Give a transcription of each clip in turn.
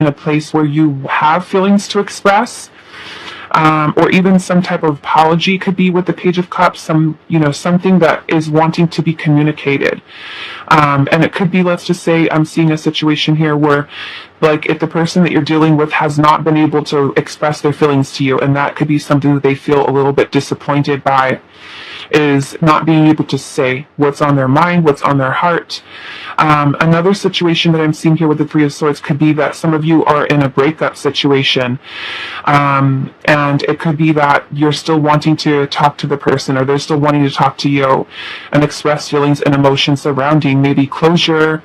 in a place where you have feelings to express, or even some type of apology could be with the Page of Cups, something that is wanting to be communicated. And it could be, let's just say, I'm seeing a situation here where, like, if the person that you're dealing with has not been able to express their feelings to you, and that could be something that they feel a little bit disappointed by, is not being able to say what's on their mind, what's on their heart. Another situation that I'm seeing here with the Three of Swords could be that some of you are in a breakup situation, and it could be that you're still wanting to talk to the person, or they're still wanting to talk to you and express feelings and emotions surrounding maybe closure,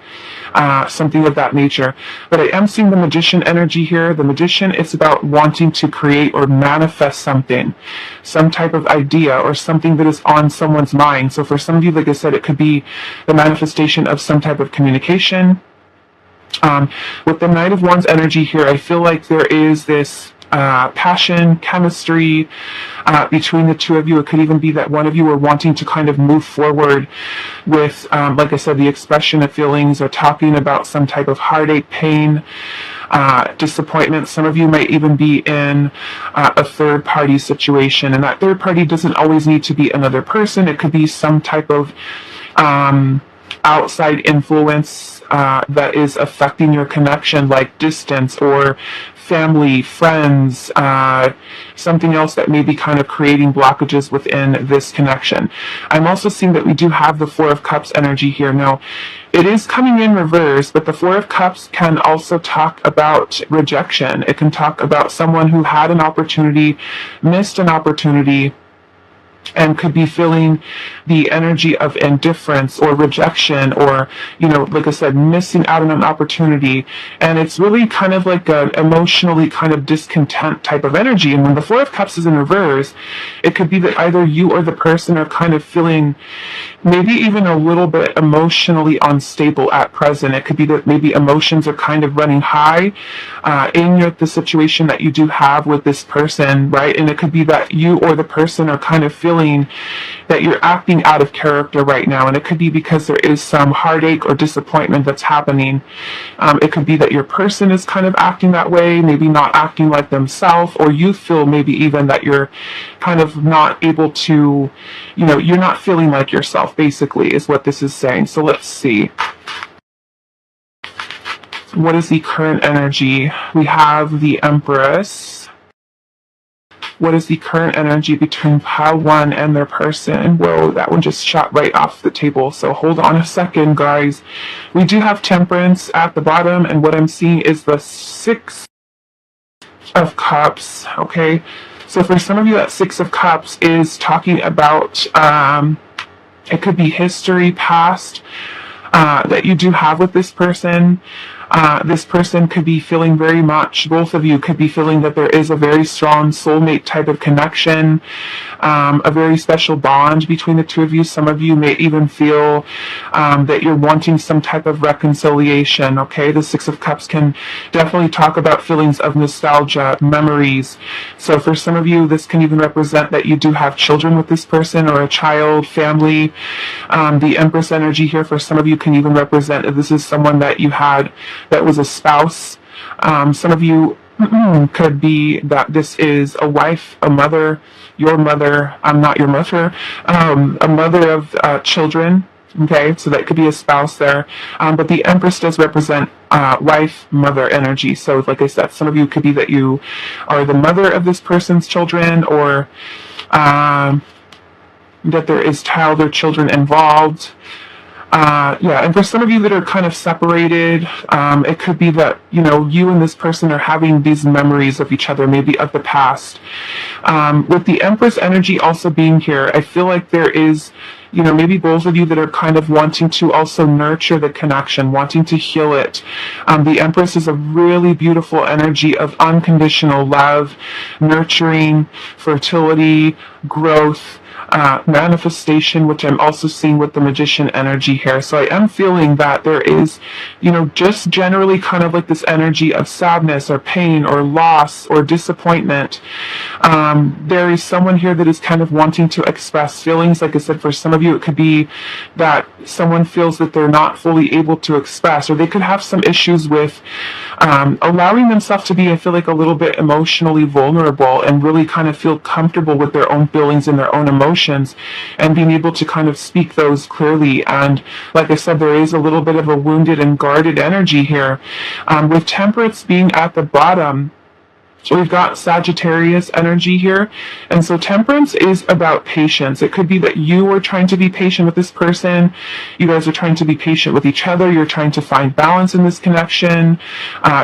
something of that nature. But I am seeing the Magician energy here. The Magician is about wanting to create or manifest something, some type of idea or something that is on someone's mind. So for some of you, like I said, it could be the manifestation of some type of communication. With the Knight of Wands energy here, I feel like there is this passion, chemistry between the two of you. It could even be that one of you are wanting to kind of move forward with, like I said, the expression of feelings, or talking about some type of heartache, pain, disappointment. Some of you might even be in a third party situation, and that third party doesn't always need to be another person. It could be some type of outside influence that is affecting your connection, like distance or family, friends, something else that may be kind of creating blockages within this connection. I'm also seeing that we do have the Four of Cups energy here. Now, it is coming in reverse, but the Four of Cups can also talk about rejection. It can talk about someone who had an opportunity, missed an opportunity, and could be feeling the energy of indifference or rejection, or, like I said, missing out on an opportunity. And it's really kind of like an emotionally kind of discontent type of energy. And when the Four of Cups is in reverse, it could be that either you or the person are kind of feeling maybe even a little bit emotionally unstable at present. It could be that maybe emotions are kind of running high in the situation that you do have with this person, right? And it could be that you or the person are kind of feeling that you're acting out of character right now, and it could be because there is some heartache or disappointment that's happening. It could be that your person is kind of acting that way, maybe not acting like themselves, or you feel maybe even that you're kind of not able to, you're not feeling like yourself, basically, is what this is saying. So let's see. What is the current energy? We have the Empress. What is the current energy between pile one and their person? Whoa, that one just shot right off the table. So hold on a second, guys. We do have Temperance at the bottom, and what I'm seeing is the Six of Cups, okay? So for some of you, that Six of Cups is talking about, it could be history, past, that you do have with this person. This person could be feeling very much, both of you could be feeling that there is a very strong soulmate type of connection, a very special bond between the two of you. Some of you may even feel that you're wanting some type of reconciliation, okay? The Six of Cups can definitely talk about feelings of nostalgia, memories. So for some of you, this can even represent that you do have children with this person, or a child, family. The Empress energy here for some of you can even represent that this is someone that you had that was a spouse. Some of you could be that this is a wife, a mother, your mother, I'm not your mother, a mother of children, okay? So that could be a spouse there. But the Empress does represent wife, mother energy. So like I said, some of you could be that you are the mother of this person's children, or that there is child or children involved. And for some of you that are kind of separated, it could be that, you and this person are having these memories of each other, maybe of the past. With the Empress energy also being here, I feel like there is, maybe both of you that are kind of wanting to also nurture the connection, wanting to heal it. The Empress is a really beautiful energy of unconditional love, nurturing, fertility, growth. manifestation, which I'm also seeing with the Magician energy here. So I am feeling that there is, just generally kind of like this energy of sadness or pain or loss or disappointment. There is someone here that is kind of wanting to express feelings. Like I said, for some of you, it could be that someone feels that they're not fully able to express, or they could have some issues with allowing themselves to be, I feel like, a little bit emotionally vulnerable and really kind of feel comfortable with their own feelings and their own emotions and being able to kind of speak those clearly. And like I said, there is a little bit of a wounded and guarded energy here, with Temperance being at the bottom. So we've got Sagittarius energy here. And so Temperance is about patience. It could be that you are trying to be patient with this person. You guys are trying to be patient with each other. You're trying to find balance in this connection.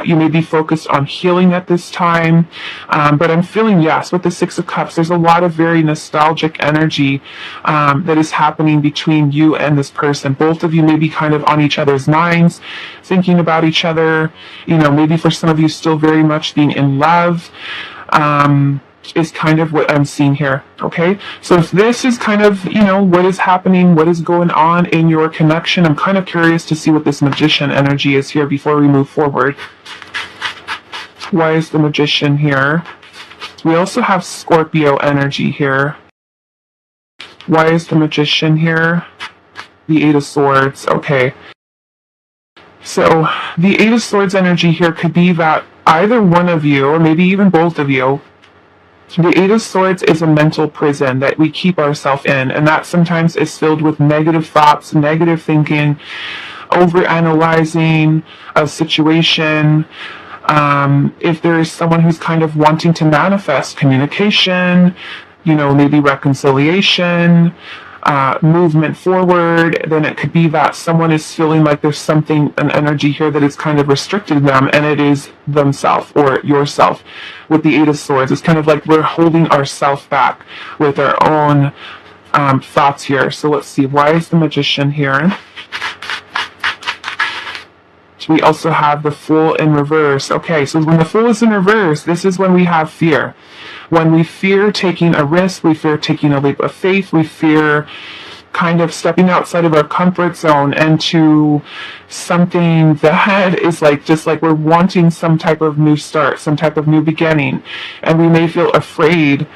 You may be focused on healing at this time. But I'm feeling, yes, with the Six of Cups, there's a lot of very nostalgic energy that is happening between you and this person. Both of you may be kind of on each other's minds, thinking about each other. Maybe for some of you still very much being in love. Is kind of what I'm seeing here. Okay, so if this is kind of what is happening, what is going on in your connection, I'm kind of curious to see what this Magician energy is here before we move forward. Why is the Magician here? We also have Scorpio energy here. Why is the Magician here? The Eight of Swords. Okay, so the Eight of Swords energy here could be that either one of you, or maybe even both of you, the Eight of Swords is a mental prison that we keep ourselves in, and that sometimes is filled with negative thoughts, negative thinking, overanalyzing a situation. If there is someone who's kind of wanting to manifest communication, maybe reconciliation, movement forward, then it could be that someone is feeling like there's an energy here that is kind of restricting them, and it is themselves or yourself. With the Eight of Swords, it's kind of like we're holding ourselves back with our own thoughts here. So let's see, why is the Magician here? We also have the Fool in reverse. Okay, so when the Fool is in reverse, this is when we have fear. When we fear taking a risk, we fear taking a leap of faith, we fear kind of stepping outside of our comfort zone into something that is just like we're wanting some type of new start, some type of new beginning, and we may feel afraid.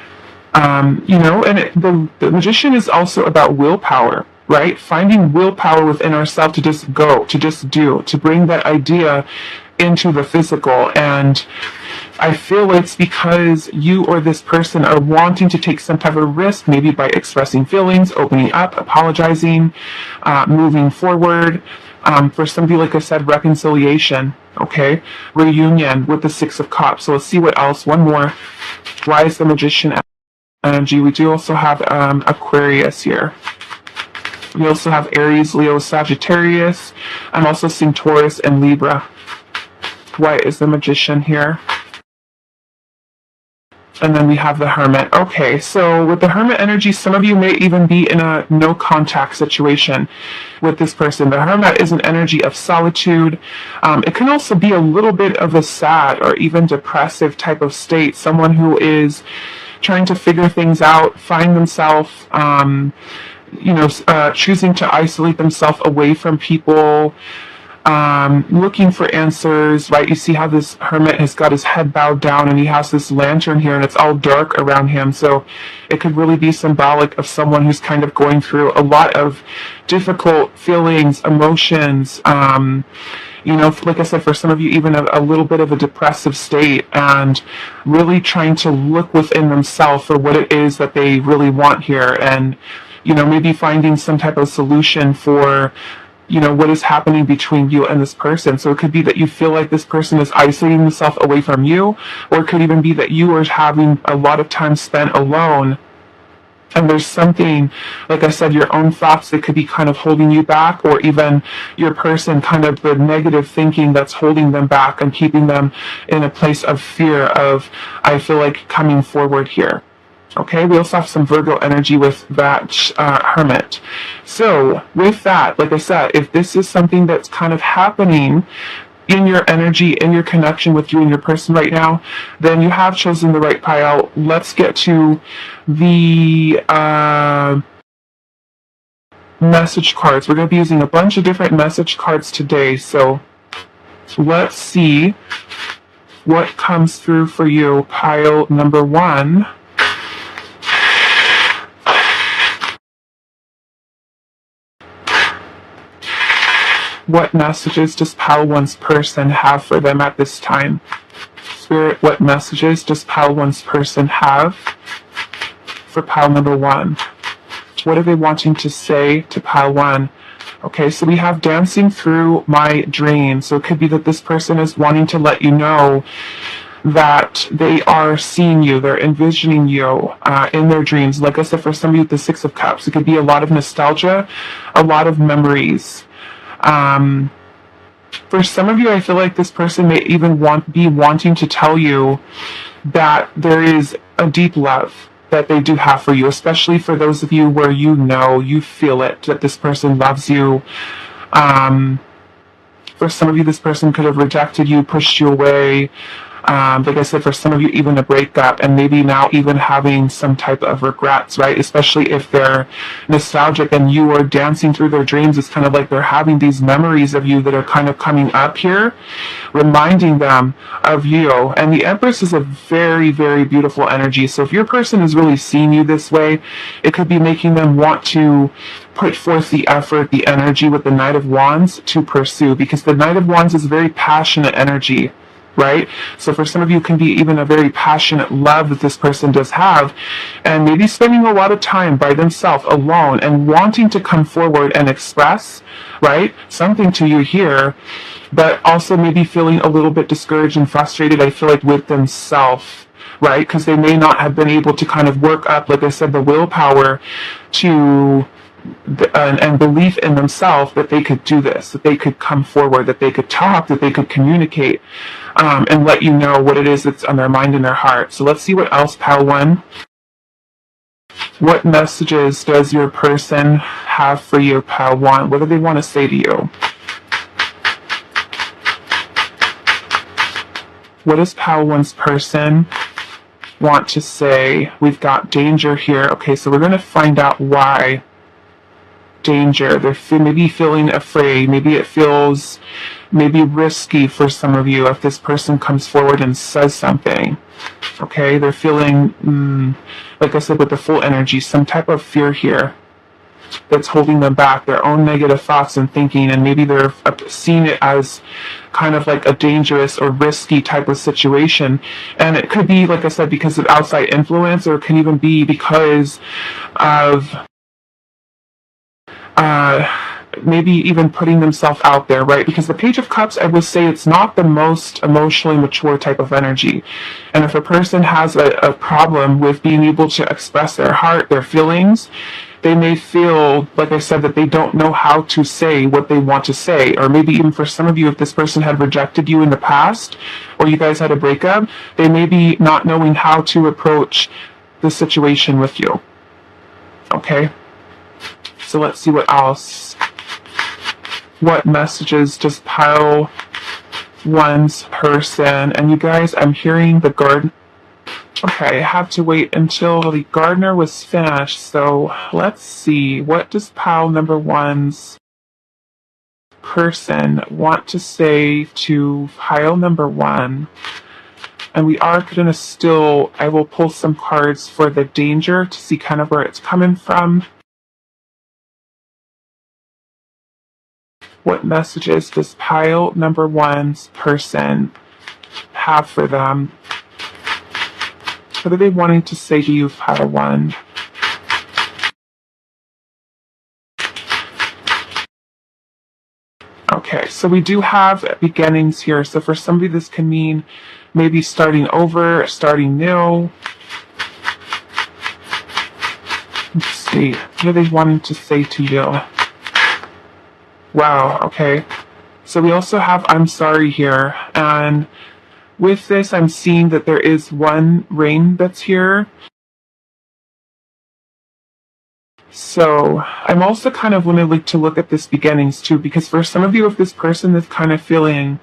And the Magician is also about willpower. Right? Finding willpower within ourselves to just go, to just do, to bring that idea into the physical. And I feel it's because you or this person are wanting to take some type of risk, maybe by expressing feelings, opening up, apologizing, moving forward. For some of you, like I said, reconciliation, okay? Reunion with the Six of Cups. So let's see what else. One more. Why is the Magician energy? We do also have Aquarius here. We also have Aries, Leo, Sagittarius. I'm also seeing Taurus and Libra. Why is the Magician here? And then we have the Hermit. Okay, so with the Hermit energy, some of you may even be in a no contact situation with this person. The Hermit is an energy of solitude. It can also be a little bit of a sad or even depressive type of state. Someone who is trying to figure things out, find themselves, choosing to isolate themselves away from people, looking for answers, right? You see how this Hermit has got his head bowed down and he has this lantern here and it's all dark around him. So it could really be symbolic of someone who's kind of going through a lot of difficult feelings, emotions, like I said, for some of you, even a little bit of a depressive state, and really trying to look within themselves for what it is that they really want here, and maybe finding some type of solution for, what is happening between you and this person. So it could be that you feel like this person is isolating themselves away from you, or it could even be that you are having a lot of time spent alone. And there's something, like I said, your own thoughts that could be kind of holding you back, or even your person, kind of the negative thinking that's holding them back and keeping them in a place of fear of, I feel like, coming forward here. Okay, we also have some Virgo energy with that Hermit. So with that, like I said, if this is something that's kind of happening, in your energy, in your connection with you and your person right now, then you have chosen the right pile. Let's get to the message cards. We're going to be using a bunch of different message cards today. So let's see what comes through for you. Pile number 1. What messages does pile 1's person have for them at this time? Spirit, what messages does pile 1's person have for pile number 1? What are they wanting to say to pile 1? Okay, so we have dancing through my dreams. So it could be that this person is wanting to let you know that they are seeing you, they're envisioning you in their dreams. Like I said, for some of you with the 6 of Cups, it could be a lot of nostalgia, a lot of memories. For some of you, I feel like this person may even be wanting to tell you that there is a deep love that they do have for you, especially for those of you where you feel it, that this person loves you. For some of you, this person could have rejected you, pushed you away. Like I said, for some of you, even a breakup, and maybe now even having some type of regrets, right? Especially if they're nostalgic and you are dancing through their dreams. It's kind of like they're having these memories of you that are kind of coming up here, reminding them of you. And the Empress is a very, very beautiful energy. So if your person is really seeing you this way, it could be making them want to put forth the effort, the energy with the Knight of Wands to pursue, because the Knight of Wands is a very passionate energy. Right? So for some of you, it can be even a very passionate love that this person does have, and maybe spending a lot of time by themselves alone and wanting to come forward and express, right, something to you here, but also maybe feeling a little bit discouraged and frustrated, I feel like, with themselves, right? Because they may not have been able to kind of work up, like I said, the willpower to and belief in themselves that they could do this, that they could come forward, that they could talk, that they could communicate, and let you know what it is that's on their mind and their heart. So let's see what else, pile 1. What messages does your person have for you, pile 1? What do they want to say to you? What does pile 1's person want to say? We've got danger here. Okay, so we're going to find out why. Danger. They're maybe feeling afraid. Maybe it feels maybe risky for some of you if this person comes forward and says something. Okay, they're feeling, like I said, with the full energy, some type of fear here that's holding them back, their own negative thoughts and thinking, and maybe they're seeing it as kind of like a dangerous or risky type of situation. And it could be, like I said, because of outside influence, or it can even be because of maybe even putting themselves out there, right? Because the Page of Cups, I would say, it's not the most emotionally mature type of energy. And if a person has a problem with being able to express their heart, their feelings, they may feel, like I said, that they don't know how to say what they want to say. Or maybe even for some of you, if this person had rejected you in the past, or you guys had a breakup, they may be not knowing how to approach the situation with you. Okay? So let's see what else. What messages does pile 1's person? And you guys, I'm hearing the garden. Okay, I have to wait until the gardener was finished. So let's see. What does pile number 1's person want to say to pile number 1? And we are going to I will pull some cards for the danger to see kind of where it's coming from. What messages does pile number 1's person have for them? What are they wanting to say to you, pile 1? Okay, so we do have beginnings here. So for somebody, this can mean maybe starting over, starting new. Let's see. What are they wanting to say to you? Wow, okay. So we also have I'm sorry here. And with this, I'm seeing that there is one rain that's here. So I'm also kind of wanting to look at this beginnings too, because for some of you, if this person is kind of feeling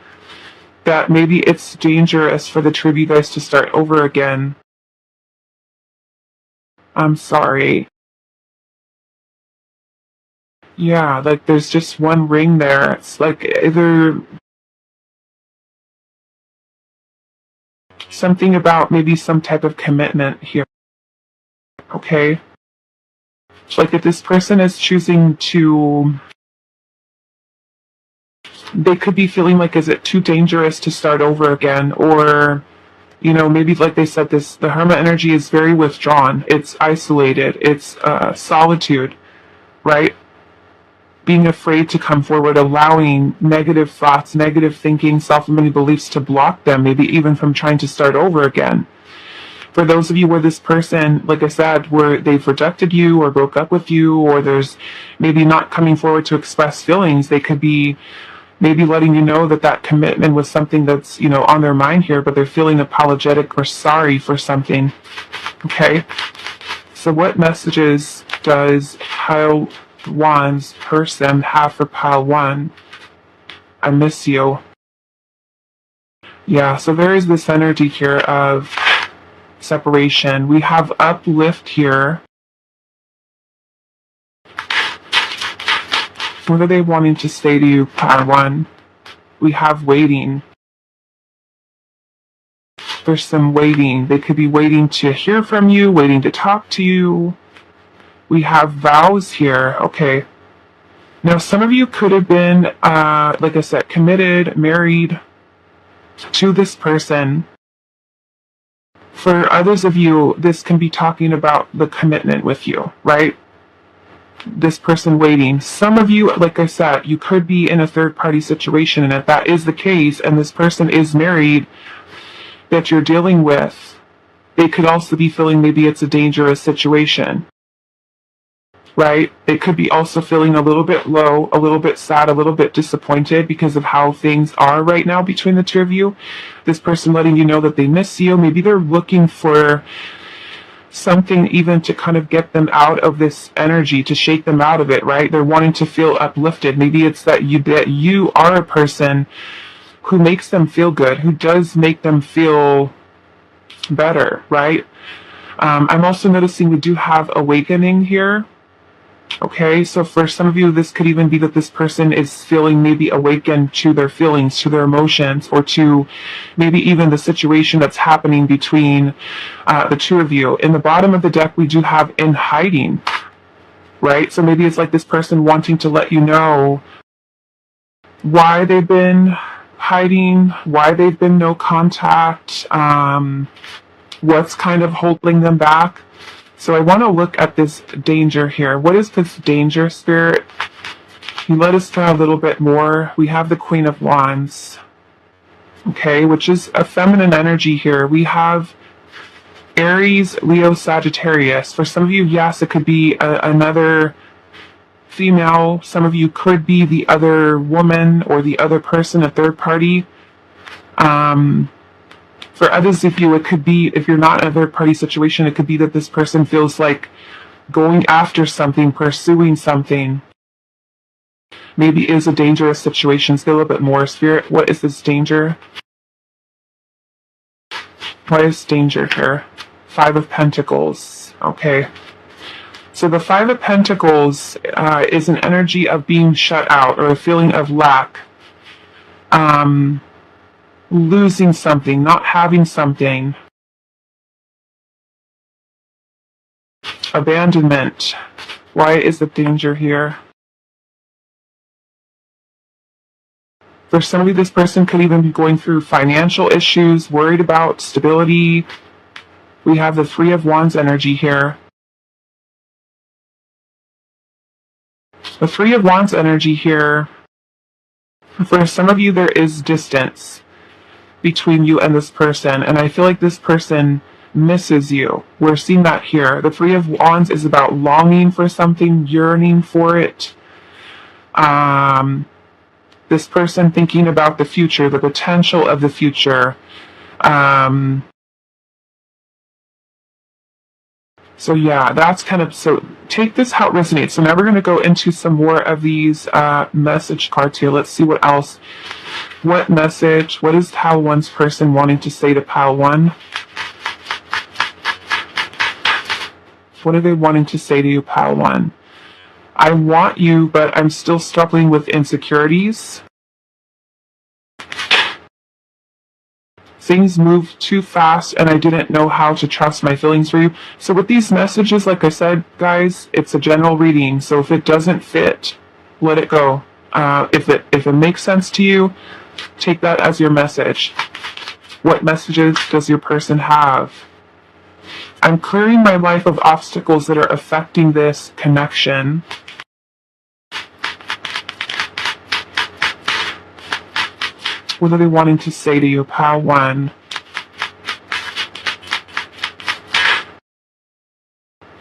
that maybe it's dangerous for the two of you guys to start over again. I'm sorry. Yeah, like there's just one ring there. It's like either something about maybe some type of commitment here. Okay? Like if this person is choosing to, they could be feeling like, is it too dangerous to start over again? Or, you know, maybe like they said, the Hermit energy is very withdrawn. It's isolated. It's solitude, right? Being afraid to come forward, allowing negative thoughts, negative thinking, self-limiting beliefs to block them, maybe even from trying to start over again. For those of you where this person, like I said, where they've rejected you or broke up with you, or there's maybe not coming forward to express feelings, they could be maybe letting you know that that commitment was something that's, you know, on their mind here, but they're feeling apologetic or sorry for something. Okay? So what messages does Pile 1's person have for Pile 1? I miss you. Yeah, so there is this energy here of separation. We have uplift here. What are they wanting to say to you, Pile 1? We have waiting. There's some waiting. They could be waiting to hear from you, waiting to talk to you. We have vows here. Okay. Now, some of you could have been, like I said, committed, married to this person. For others of you, this can be talking about the commitment with you, right? This person waiting. Some of you, like I said, you could be in a third-party situation, and if that is the case, and this person is married that you're dealing with, they could also be feeling maybe it's a dangerous situation, right? They could be also feeling a little bit low, a little bit sad, a little bit disappointed because of how things are right now between the two of you. This person letting you know that they miss you. Maybe they're looking for something even to kind of get them out of this energy, to shake them out of it, right? They're wanting to feel uplifted. Maybe it's that you are a person who makes them feel good, who does make them feel better, right? I'm also noticing we do have awakening here. Okay, so for some of you, this could even be that this person is feeling maybe awakened to their feelings, to their emotions, or to maybe even the situation that's happening between the two of you. In the bottom of the deck, we do have in hiding, right? So maybe it's like this person wanting to let you know why they've been hiding, why they've been no contact, what's kind of holding them back. So I want to look at this danger here. What is this danger, Spirit? Can you let us know a little bit more? We have the Queen of Wands, okay, which is a feminine energy here. We have Aries, Leo, Sagittarius. For some of you, yes, it could be another female. Some of you could be the other woman or the other person, a third party. For others of you, it could be, if you're not in a third-party situation, it could be that this person feels like going after something, pursuing something. Maybe is a dangerous situation. Say a little bit more, Spirit. What is this danger? What is danger here? 5 of Pentacles. Okay. So the 5 of Pentacles is an energy of being shut out or a feeling of lack. Losing something, not having something. Abandonment. Why is the danger here? For some of you, this person could even be going through financial issues, worried about stability. We have the 3 of Wands energy here. The 3 of Wands energy here, for some of you, there is distance between you and this person, and I feel like this person misses you. We're seeing that here. The 3 of Wands is about longing for something, yearning for it. This person thinking about the future, the potential of the future. So yeah, that's kind of, so take this how it resonates. So now we're going to go into some more of these message cards here. Let's see what else What message, what is Pal 1's person wanting to say to Pal 1? What are they wanting to say to you, Pal 1? I want you, but I'm still struggling with insecurities. Things moved too fast and I didn't know how to trust my feelings for you. So with these messages, like I said, guys, it's a general reading. So if it doesn't fit, let it go. If it makes sense to you, take that as your message. What messages does your person have? I'm clearing my life of obstacles that are affecting this connection. What are they wanting to say to you, Pal 1?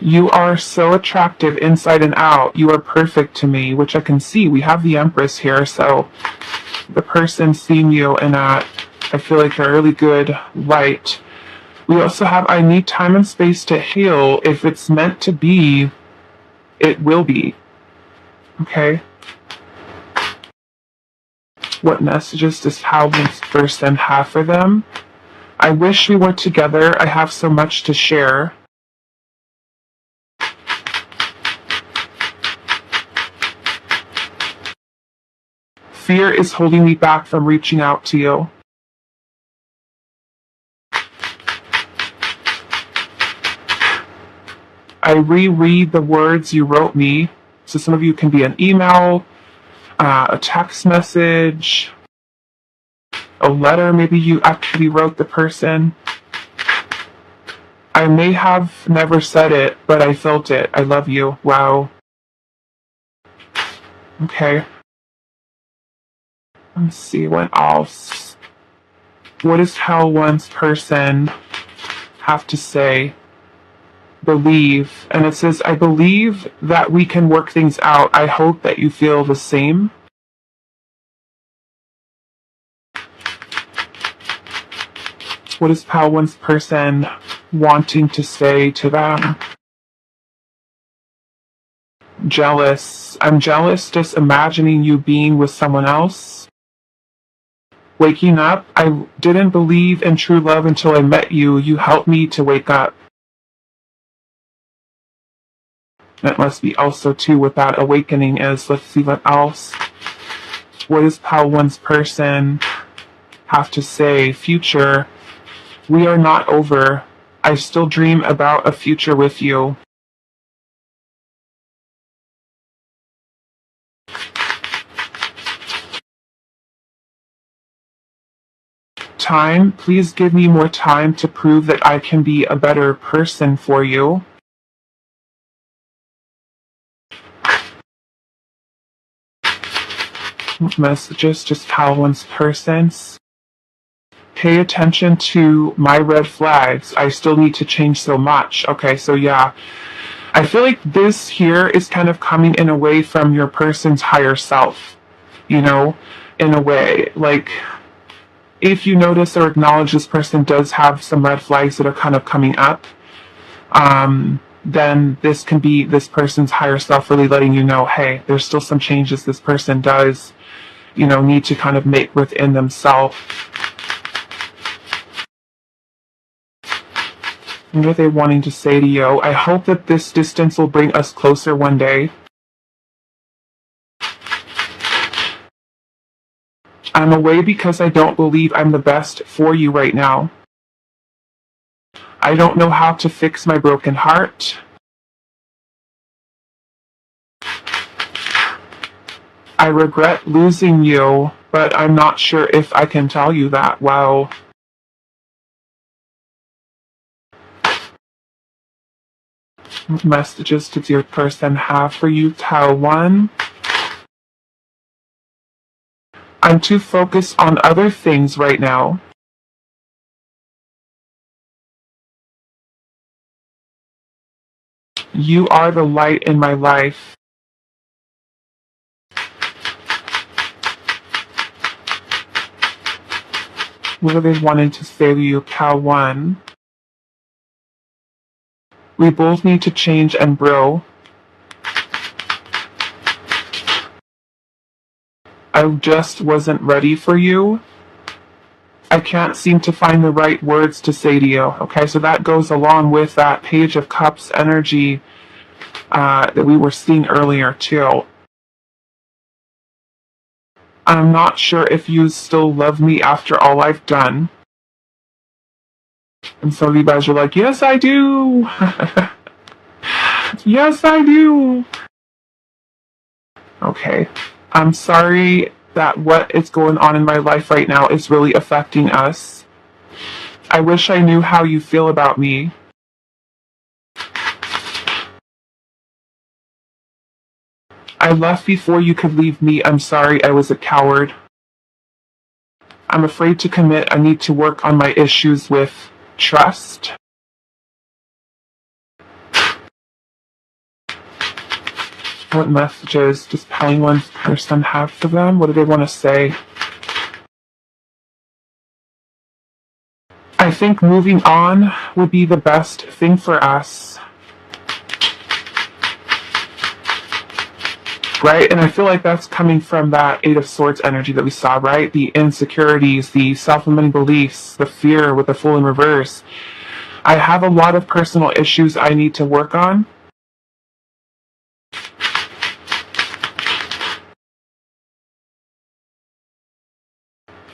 You are so attractive inside and out. You are perfect to me, which I can see. We have the Empress here, so the person seeing you in a, I feel like, a really good light. We also have, I need time and space to heal. If it's meant to be, it will be. Okay? What messages does Pal 1's person have for them? I wish we were together. I have so much to share. Fear is holding me back from reaching out to you. I reread the words you wrote me. So some of you can be an email, a text message, a letter. Maybe you actually wrote the person. I may have never said it, but I felt it. I love you. Wow. Okay. Let's see what else. What does Pal 1's person have to say? Believe. And it says, I believe that we can work things out. I hope that you feel the same. What is Pal 1's person wanting to say to them? Jealous. I'm jealous just imagining you being with someone else. Waking up. I didn't believe in true love until I met you. You helped me to wake up. That must be also too what that awakening is. Let's see what else. What does Pal 1's person have to say? Future. We are not over. I still dream about a future with you. Time. Please give me more time to prove that I can be a better person for you. Messages, just Pal 1's persons. Pay attention to my red flags. I still need to change so much. Okay, so yeah. I feel like this here is kind of coming in a way from your person's higher self. You know, in a way. Like, if you notice or acknowledge this person does have some red flags that are kind of coming up, then this can be this person's higher self really letting you know, hey, there's still some changes this person does, need to kind of make within themselves. What are they wanting to say to you? I hope that this distance will bring us closer one day. I'm away because I don't believe I'm the best for you right now. I don't know how to fix my broken heart. I regret losing you, but I'm not sure if I can tell you that. Wow. What messages does your person have for you, Pal 1? I'm too focused on other things right now. You are the light in my life. What are they wanting to say to you, Pal 1? We both need to change and grow. I just wasn't ready for you. I can't seem to find the right words to say to you. Okay, so that goes along with that Page of Cups energy that we were seeing earlier too. I'm not sure if you still love me after all I've done. And some of you guys are like, yes, I do. Yes, I do. Okay. I'm sorry that what is going on in my life right now is really affecting us. I wish I knew how you feel about me. I left before you could leave me. I'm sorry I was a coward. I'm afraid to commit. I need to work on my issues with trust. What messages does Pelion person have for them? What do they want to say? I think moving on would be the best thing for us. Right? And I feel like that's coming from that Eight of Swords energy that we saw, right? The insecurities, the self-limiting beliefs, the fear with the Fool in reverse. I have a lot of personal issues I need to work on.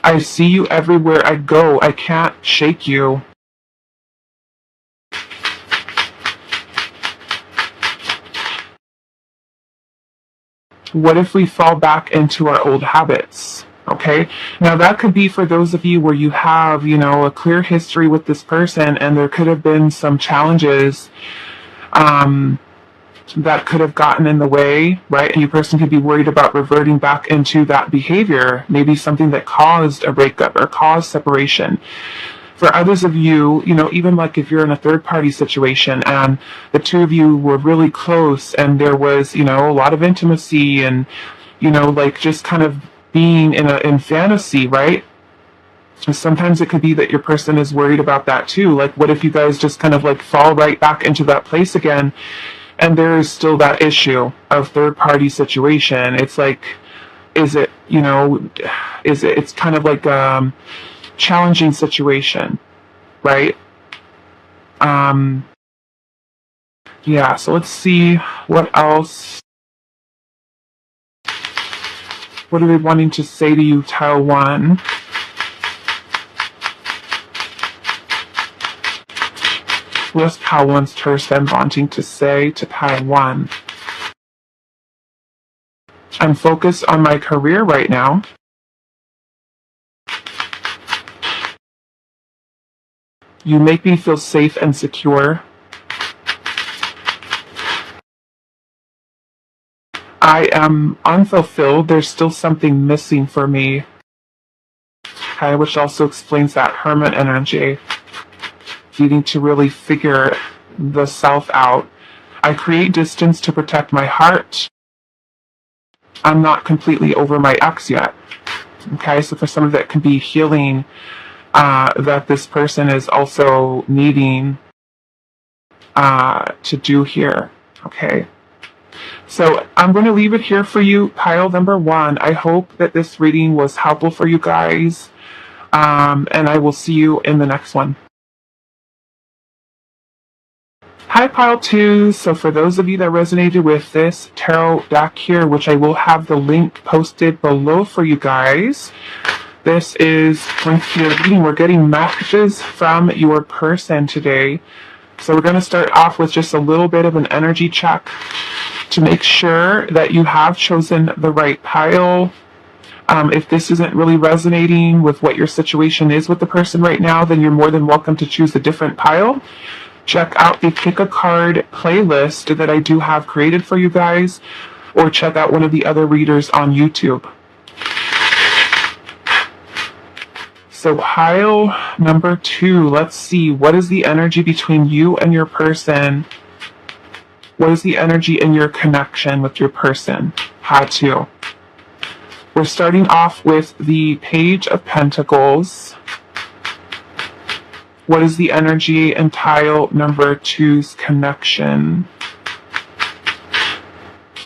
I see you everywhere I go. I can't shake you. What if we fall back into our old habits? Okay. Now that could be for those of you where you have, a clear history with this person and there could have been some challenges that could have gotten in the way, right? And your person could be worried about reverting back into that behavior, maybe something that caused a breakup or caused separation. For others of you, even like if you're in a third party situation and the two of you were really close and there was, a lot of intimacy and, like just kind of being in fantasy, right? And sometimes it could be that your person is worried about that too. Like, what if you guys just kind of like fall right back into that place again and there is still that issue of third party situation? It's like, it's kind of like, challenging situation, right? Yeah, so let's see what else. What are they wanting to say to you, Tile 1? What's Tile 1's person wanting to say to Tile 1? I'm focused on my career right now. You make me feel safe and secure. I am unfulfilled. There's still something missing for me. Okay, which also explains that Hermit energy. Needing to really figure the self out. I create distance to protect my heart. I'm not completely over my ex yet. Okay, so for some of it can be healing that this person is also needing to do here. Okay. So I'm going to leave it here for you, pile number 1. I hope that this reading was helpful for you guys. And I will see you in the next one. Hi, pile 2. So for those of you that resonated with this tarot deck here, which I will have the link posted below for you guys. This is going to be a reading. We're getting messages from your person today. So we're going to start off with just a little bit of an energy check to make sure that you have chosen the right pile. If this isn't really resonating with what your situation is with the person right now, then you're more than welcome to choose a different pile. Check out the Pick a Card playlist that I do have created for you guys, or check out one of the other readers on YouTube. So pile number 2, let's see, what is the energy between you and your person? What is the energy in your connection with your person? Pile 2. We're starting off with the Page of Pentacles. What is the energy in tile number 2's connection?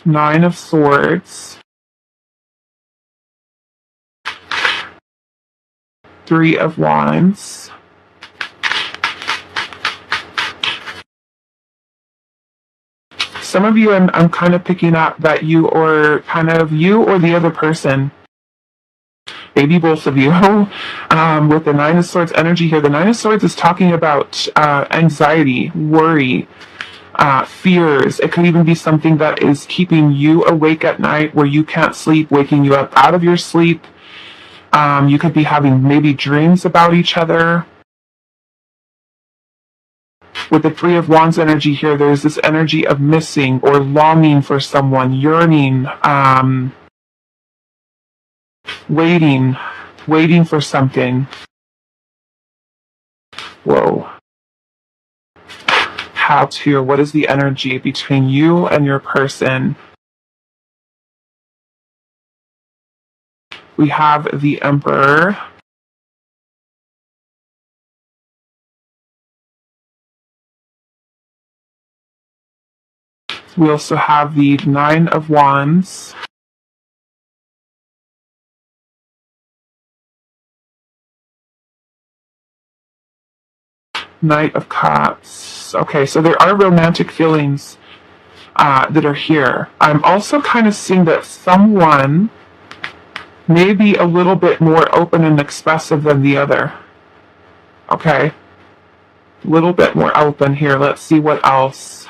Nine of Swords. Three of Wands. Some of you, I'm kind of picking up that you or the other person, maybe both of you, with the Nine of Swords energy here. The Nine of Swords is talking about anxiety, worry, fears. It could even be something that is keeping you awake at night where you can't sleep, waking you up out of your sleep. You could be having maybe dreams about each other. With the Three of Wands energy here, there's this energy of missing or longing for someone, yearning, waiting for something. Whoa. What is the energy between you and your person? We have the Emperor. We also have the Nine of Wands. Knight of Cups. Okay, so there are romantic feelings that are here. I'm also kind of seeing that someone may be a little bit more open and expressive than the other. Okay, a little bit more open here. Let's see what else.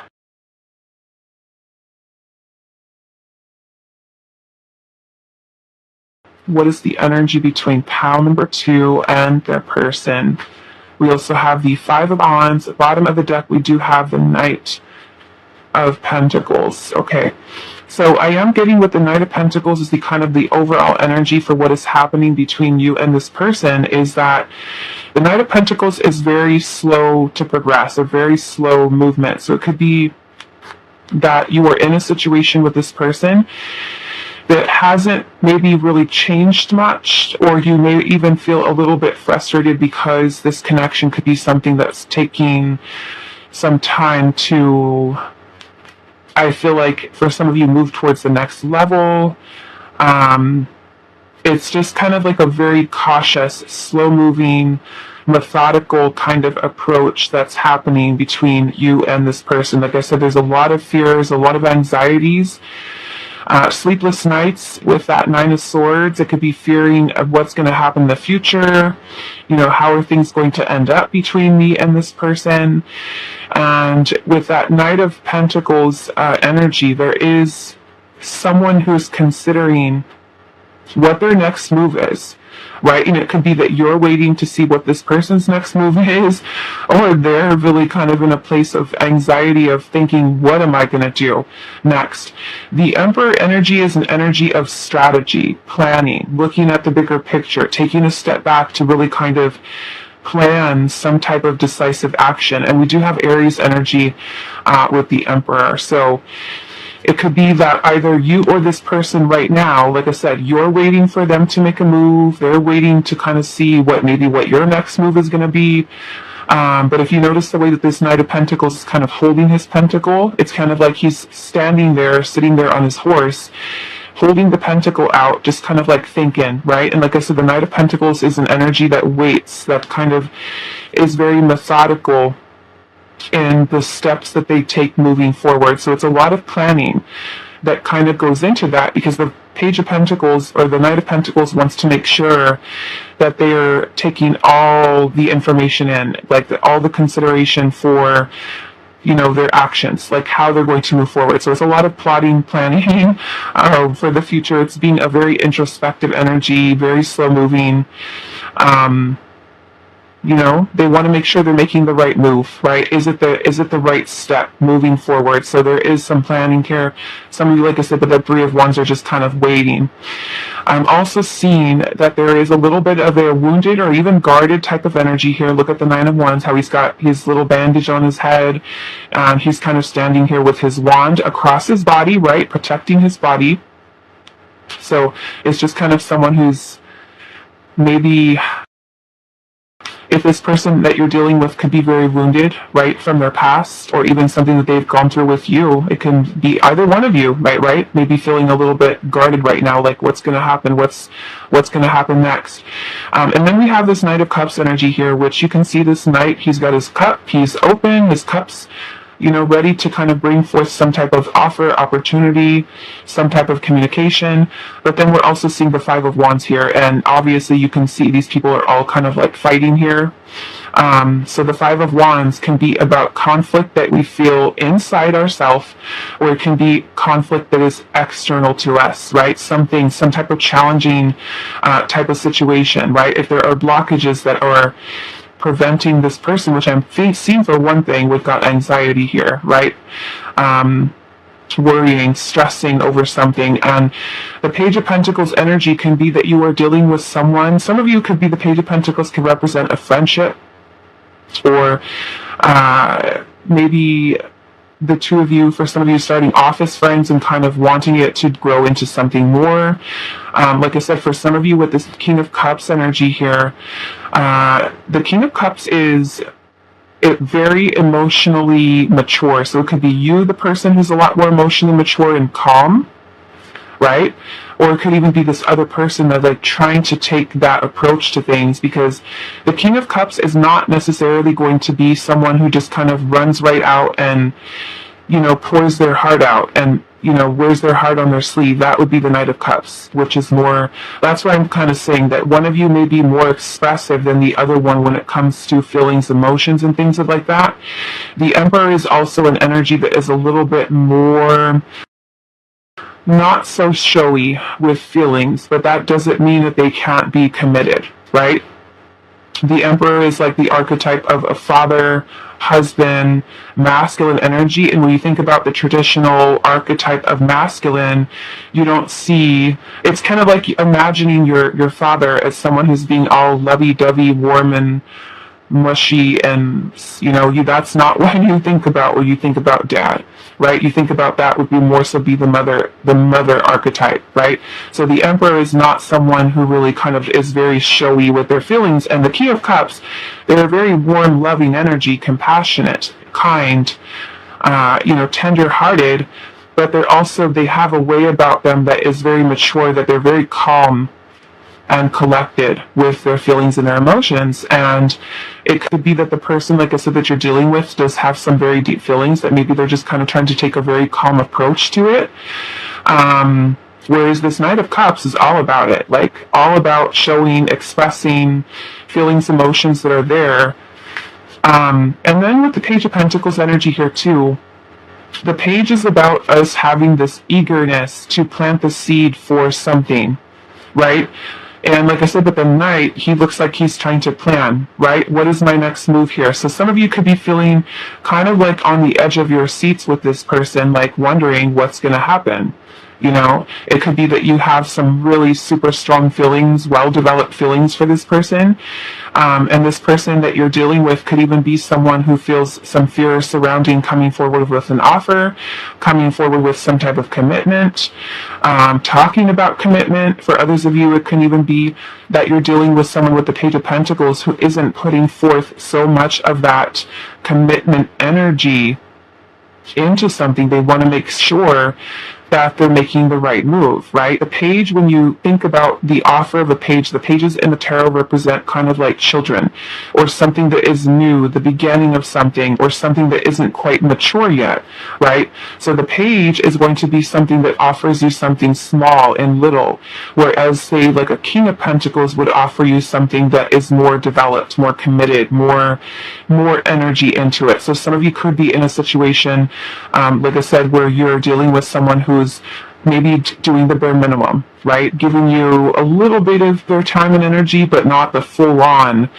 What is the energy between pile number 2 and their person? We also have the Five of Wands. At the bottom of the deck, we do have the Knight of Pentacles. Okay, so I am getting with the Knight of Pentacles is the kind of the overall energy for what is happening between you and this person is that the Knight of Pentacles is very slow to progress, a very slow movement. So it could be that you are in a situation with this person that hasn't maybe really changed much, or you may even feel a little bit frustrated because this connection could be something that's taking some time to, I feel like for some of you, move towards the next level. It's just kind of like a very cautious, slow-moving, methodical kind of approach that's happening between you and this person. Like I said, there's a lot of fears, a lot of anxieties. Sleepless nights with that Nine of Swords. It could be fearing of what's going to happen in the future. You know, how are things going to end up between me and this person? And with that Knight of Pentacles energy, there is someone who's considering what their next move is, right? And it could be that you're waiting to see what this person's next move is, or they're really kind of in a place of anxiety of thinking, what am I going to do next? The Emperor energy is an energy of strategy, planning, looking at the bigger picture, taking a step back to really kind of plan some type of decisive action. And we do have Aries energy with the Emperor. So it could be that either you or this person right now, like I said, you're waiting for them to make a move. They're waiting to kind of see what your next move is going to be. But if you notice the way that this Knight of Pentacles is kind of holding his pentacle, it's kind of like he's standing there, sitting there on his horse, holding the pentacle out, just kind of like thinking, right? And like I said, the Knight of Pentacles is an energy that waits, that kind of is very methodical in the steps that they take moving forward. So it's a lot of planning that kind of goes into that, because the Page of Pentacles or the Knight of Pentacles wants to make sure that they are taking all the information in, like all the consideration for, you know, their actions, like how they're going to move forward. So it's a lot of plotting, planning for the future. It's being a very introspective energy, very slow moving. You know, they want to make sure they're making the right move, right? Is it the right step moving forward? So there is some planning here. Some of you, like I said, but the Three of Wands are just kind of waiting. I'm also seeing that there is a little bit of a wounded or even guarded type of energy here. Look at the Nine of Wands, how he's got his little bandage on his head. He's kind of standing here with his wand across his body, right? Protecting his body. So it's just kind of someone who's maybe if this person that you're dealing with could be very wounded, right, from their past, or even something that they've gone through with you. It can be either one of you, right? Maybe feeling a little bit guarded right now, like what's going to happen, what's going to happen next. And then we have this Knight of Cups energy here, which you can see this Knight, he's got his cup, he's open, his cup's, you know, ready to kind of bring forth some type of offer, opportunity, some type of communication. But then we're also seeing the Five of Wands here, and obviously you can see these people are all kind of like fighting here. So the Five of Wands can be about conflict that we feel inside ourselves, or it can be conflict that is external to us, right? Some type of challenging type of situation, right? If there are blockages that are preventing this person, which I'm seeing for one thing, we've got anxiety here, right? Worrying, stressing over something. And the Page of Pentacles energy can be that you are dealing with someone. Some of you could be, the Page of Pentacles can represent a friendship, or maybe the two of you, for some of you, starting off as friends and kind of wanting it to grow into something more. Like I said, for some of you with this King of Cups energy here, the King of Cups is very emotionally mature. So it could be you, the person who's a lot more emotionally mature and calm, right? Or it could even be this other person that's like trying to take that approach to things, because the King of Cups is not necessarily going to be someone who just kind of runs right out and, you know, pours their heart out and, you know, wears their heart on their sleeve. That would be the Knight of Cups, which is more, that's why I'm kind of saying that one of you may be more expressive than the other one when it comes to feelings, emotions, and things like that. The Emperor is also an energy that is a little bit more not so showy with feelings, but that doesn't mean that they can't be committed, right? The Emperor is like the archetype of a father, husband, masculine energy. And when you think about the traditional archetype of masculine, you don't see, it's kind of like imagining your father as someone who's being all lovey-dovey, warm and mushy, and that's not what you think about when you think about dad, right? You think about that would be more so be the mother archetype, right? So the Emperor is not someone who really kind of is very showy with their feelings. And the King of Cups, they're a very warm, loving energy, compassionate, kind, tender-hearted, but they have a way about them that is very mature, that they're very calm and collected with their feelings and their emotions. And it could be that the person, like I said, that you're dealing with does have some very deep feelings that maybe they're just kind of trying to take a very calm approach to it. Whereas this Knight of Cups is all about it, like all about showing, expressing feelings, emotions that are there. And then with the Page of Pentacles energy here too, the Page is about us having this eagerness to plant the seed for something, right? And like I said, with the Knight, he looks like he's trying to plan, right? What is my next move here? So some of you could be feeling kind of like on the edge of your seats with this person, like wondering what's going to happen. You know, it could be that you have some really super strong feelings, well-developed feelings for this person. And this person that you're dealing with could even be someone who feels some fear surrounding coming forward with an offer, coming forward with some type of commitment, talking about commitment. For others of you, it can even be that you're dealing with someone with the Page of Pentacles who isn't putting forth so much of that commitment energy into something. They want to make sure that they're making the right move, right? The Page, when you think about the offer of a page, the pages in the tarot represent kind of like children, or something that is new, the beginning of something, or something that isn't quite mature yet, right? So the Page is going to be something that offers you something small and little, whereas, say, like a King of Pentacles would offer you something that is more developed, more committed, more energy into it. So some of you could be in a situation, like I said, where you're dealing with someone who's maybe doing the bare minimum, right? Giving you a little bit of their time and energy, but not the full-on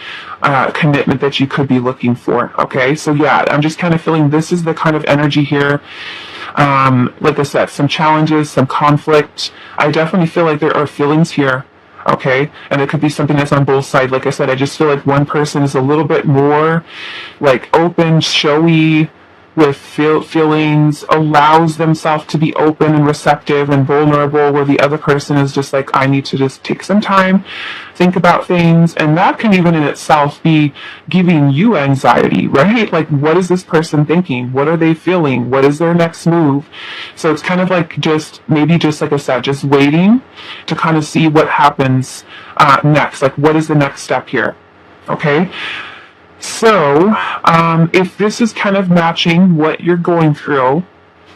commitment that you could be looking for, okay? So yeah, I'm just kind of feeling this is the kind of energy here. Like I said, some challenges, some conflict. I definitely feel like there are feelings here, okay? And it could be something that's on both sides. Like I said, I just feel like one person is a little bit more like open, showy, with feelings, allows themselves to be open and receptive and vulnerable, where the other person is just like, I need to just take some time, think about things. And that can even in itself be giving you anxiety, right? Like, what is this person thinking? What are they feeling? What is their next move? So it's kind of like just, maybe just like I said, just waiting to kind of see what happens next. Like, what is the next step here? Okay. So, if this is kind of matching what you're going through,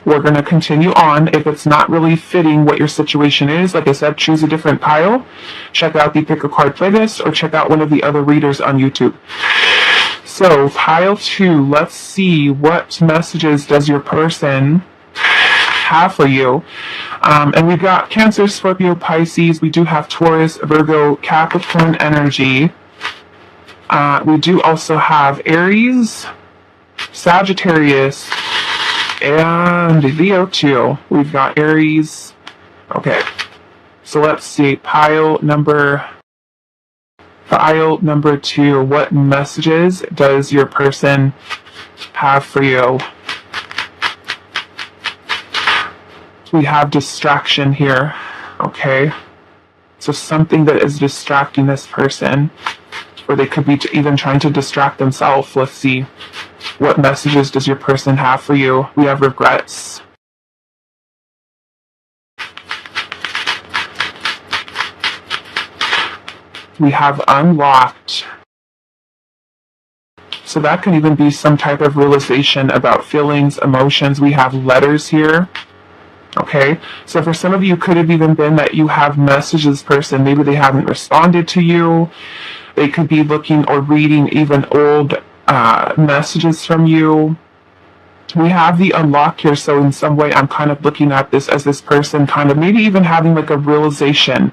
we're going to continue on. If it's not really fitting what your situation is, like I said, choose a different pile. Check out the Pick a Card playlist or check out one of the other readers on YouTube. So, pile 2, let's see what messages does your person have for you. And we've got Cancer, Scorpio, Pisces. We do have Taurus, Virgo, Capricorn energy. We do also have Aries, Sagittarius, and Leo too. We've got Aries. Okay, so let's see. Pile number 2. What messages does your person have for you? We have distraction here. Okay, so something that is distracting this person. Or they could be even trying to distract themselves. Let's see. What messages does your person have for you? We have regrets. We have unlocked. So that can even be some type of realization about feelings, emotions. We have letters here. Okay, so for some of you, could have even been that you have messaged this person. Maybe they haven't responded to you. They could be looking or reading even old messages from you. We have the unlock here, so in some way I'm kind of looking at this as this person kind of maybe even having like a realization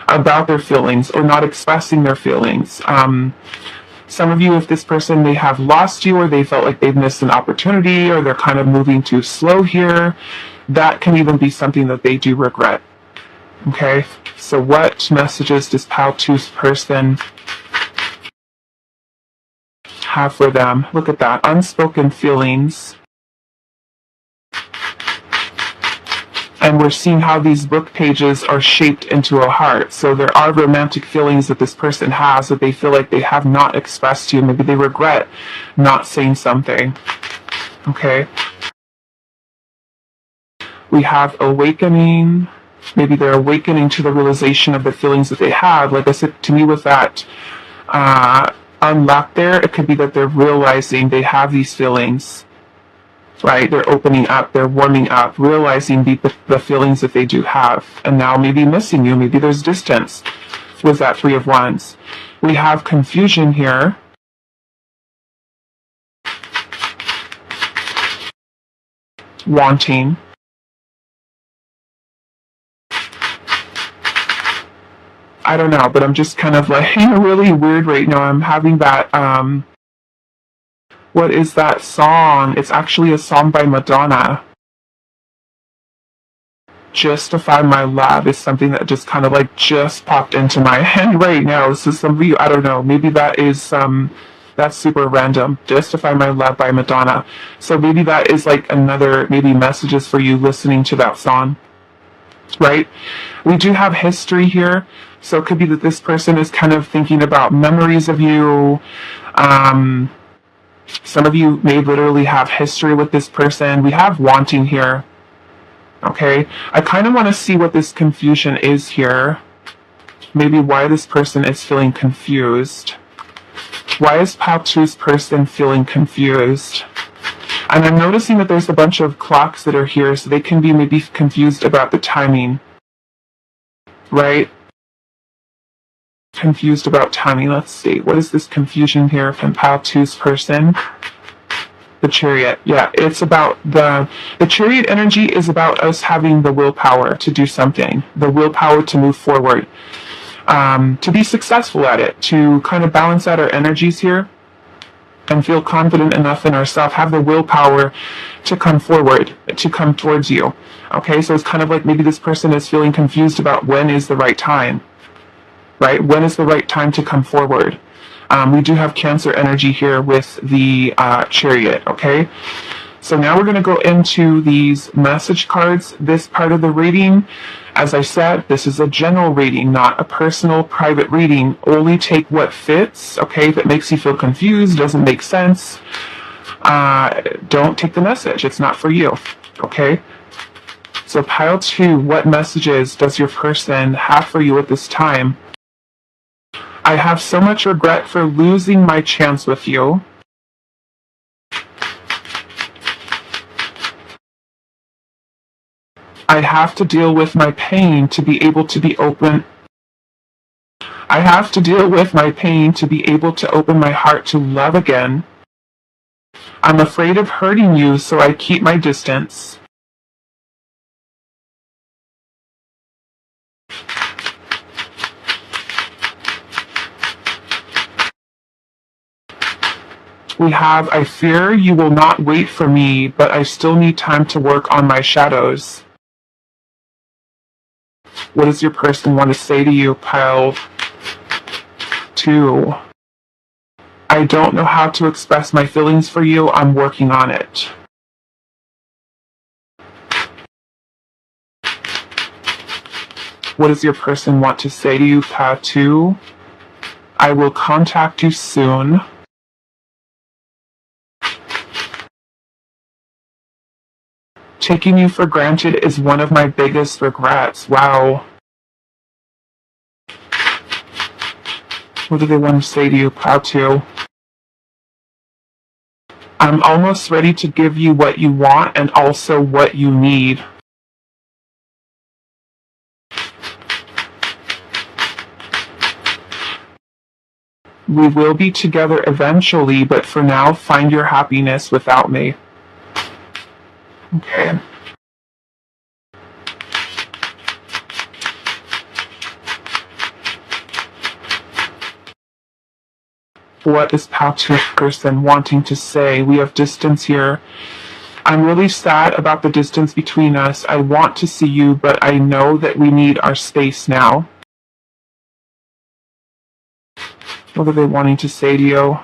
about their feelings or not expressing their feelings. Some of you, if this person may have lost you or they felt like they've missed an opportunity or they're kind of moving too slow here, that can even be something that they do regret. Okay, so what messages does pile 2's person have for them? Look at that, unspoken feelings. And we're seeing how these book pages are shaped into a heart. So there are romantic feelings that this person has that they feel like they have not expressed to you. Maybe they regret not saying something. Okay. We have awakening. Maybe they're awakening to the realization of the feelings that they have. Like I said, to me with that unlock there, it could be that they're realizing they have these feelings, right? They're opening up, they're warming up, realizing the feelings that they do have, and now maybe missing you. Maybe there's distance with that 3 of Wands. We have confusion here. Wanting. I don't know, but I'm just kind of like really weird right now. I'm having that, what is that song? It's actually a song by Madonna. Justify My Love is something that just kind of like just popped into my head right now. So some of you, I don't know, maybe that is that's super random. Justify My Love by Madonna. So maybe that is like another maybe messages for you listening to that song. Right? We do have history here. So it could be that this person is kind of thinking about memories of you. Some of you may literally have history with this person. We have wanting here. Okay, I kind of want to see what this confusion is here. Maybe why this person is feeling confused. Why is pile 2's person feeling confused? And I'm noticing that there's a bunch of clocks that are here, so they can be maybe confused about the timing. Right? Confused about timing. Let's see. What is this confusion here from pile 2's person? The Chariot. Yeah, it's about the Chariot energy is about us having the willpower to do something, the willpower to move forward, to be successful at it, to kind of balance out our energies here and feel confident enough in ourselves, have the willpower to come forward, to come towards you. Okay, so it's kind of like maybe this person is feeling confused about when is the right time, right? When is the right time to come forward? We do have Cancer energy here with the Chariot, okay? So now we're going to go into these message cards. This part of the reading, as I said, this is a general reading, not a personal, private reading. Only take what fits, okay? If it makes you feel confused, doesn't make sense, don't take the message. It's not for you, okay? So pile 2, what messages does your person have for you at this time? I have so much regret for losing my chance with you. I have to deal with my pain to be able to be open. I have to deal with my pain to be able to open my heart to love again. I'm afraid of hurting you, so I keep my distance. We have, I fear you will not wait for me, but I still need time to work on my shadows. What does your person want to say to you, pile 2? I don't know how to express my feelings for you. I'm working on it. What does your person want to say to you, pile 2? I will contact you soon. Taking you for granted is one of my biggest regrets. Wow. What do they want to say to you, pile 2? I'm almost ready to give you what you want and also what you need. We will be together eventually, but for now, find your happiness without me. Okay. What is pile 2 person wanting to say? We have distance here. I'm really sad about the distance between us. I want to see you, but I know that we need our space now. What are they wanting to say to you?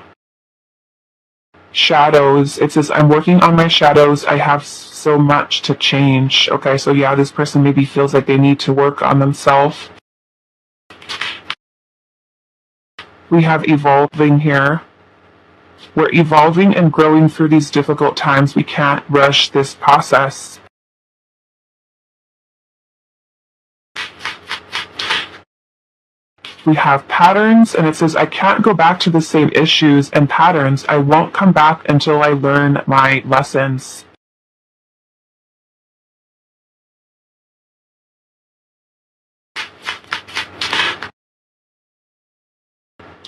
Shadows. It says, I'm working on my shadows. I have so much to change. Okay, so yeah, this person maybe feels like they need to work on themselves. We have evolving here. We're evolving and growing through these difficult times. We can't rush this process. We have patterns, and it says, I can't go back to the same issues and patterns. I won't come back until I learn my lessons.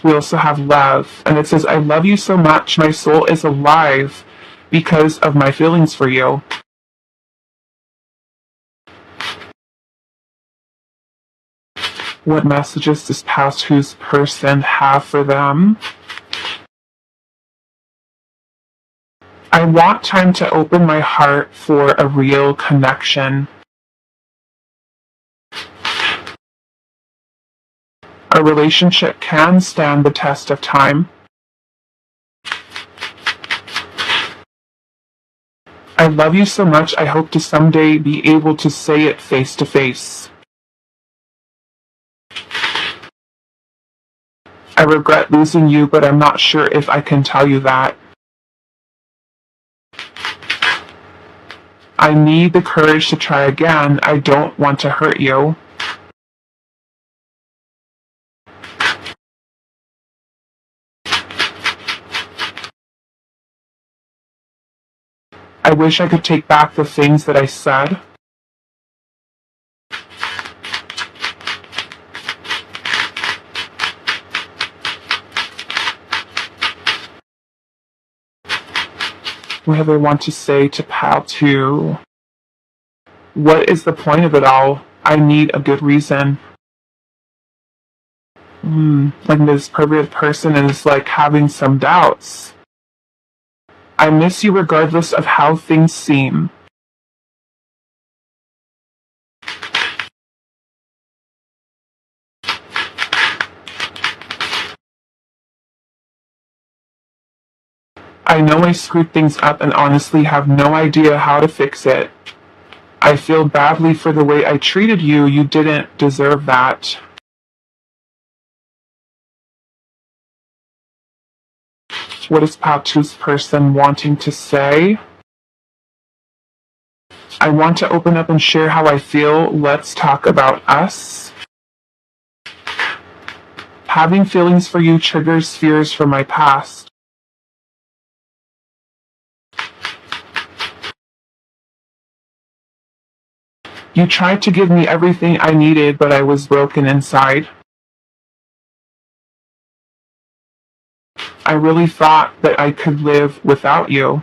We also have love, and it says, I love you so much. My soul is alive because of my feelings for you. What messages does past whose person have for them? I want time to open my heart for a real connection. A relationship can stand the test of time. I love you so much. I hope to someday be able to say it face to face. I regret losing you, but I'm not sure if I can tell you that. I need the courage to try again. I don't want to hurt you. I wish I could take back the things that I said. What do I want to say to pal 2? What is the point of it all? I need a good reason. Like this perfect person is like having some doubts. I miss you regardless of how things seem. I I know I screwed things up and honestly have no idea how to fix it. I feel badly for the way I treated you. You didn't deserve that. What is pile two's person wanting to say? I want to open up and share how I feel. Let's talk about us. Having feelings for you triggers fears from my past. You tried to give me everything I needed, but I was broken inside. I really thought that I could live without you.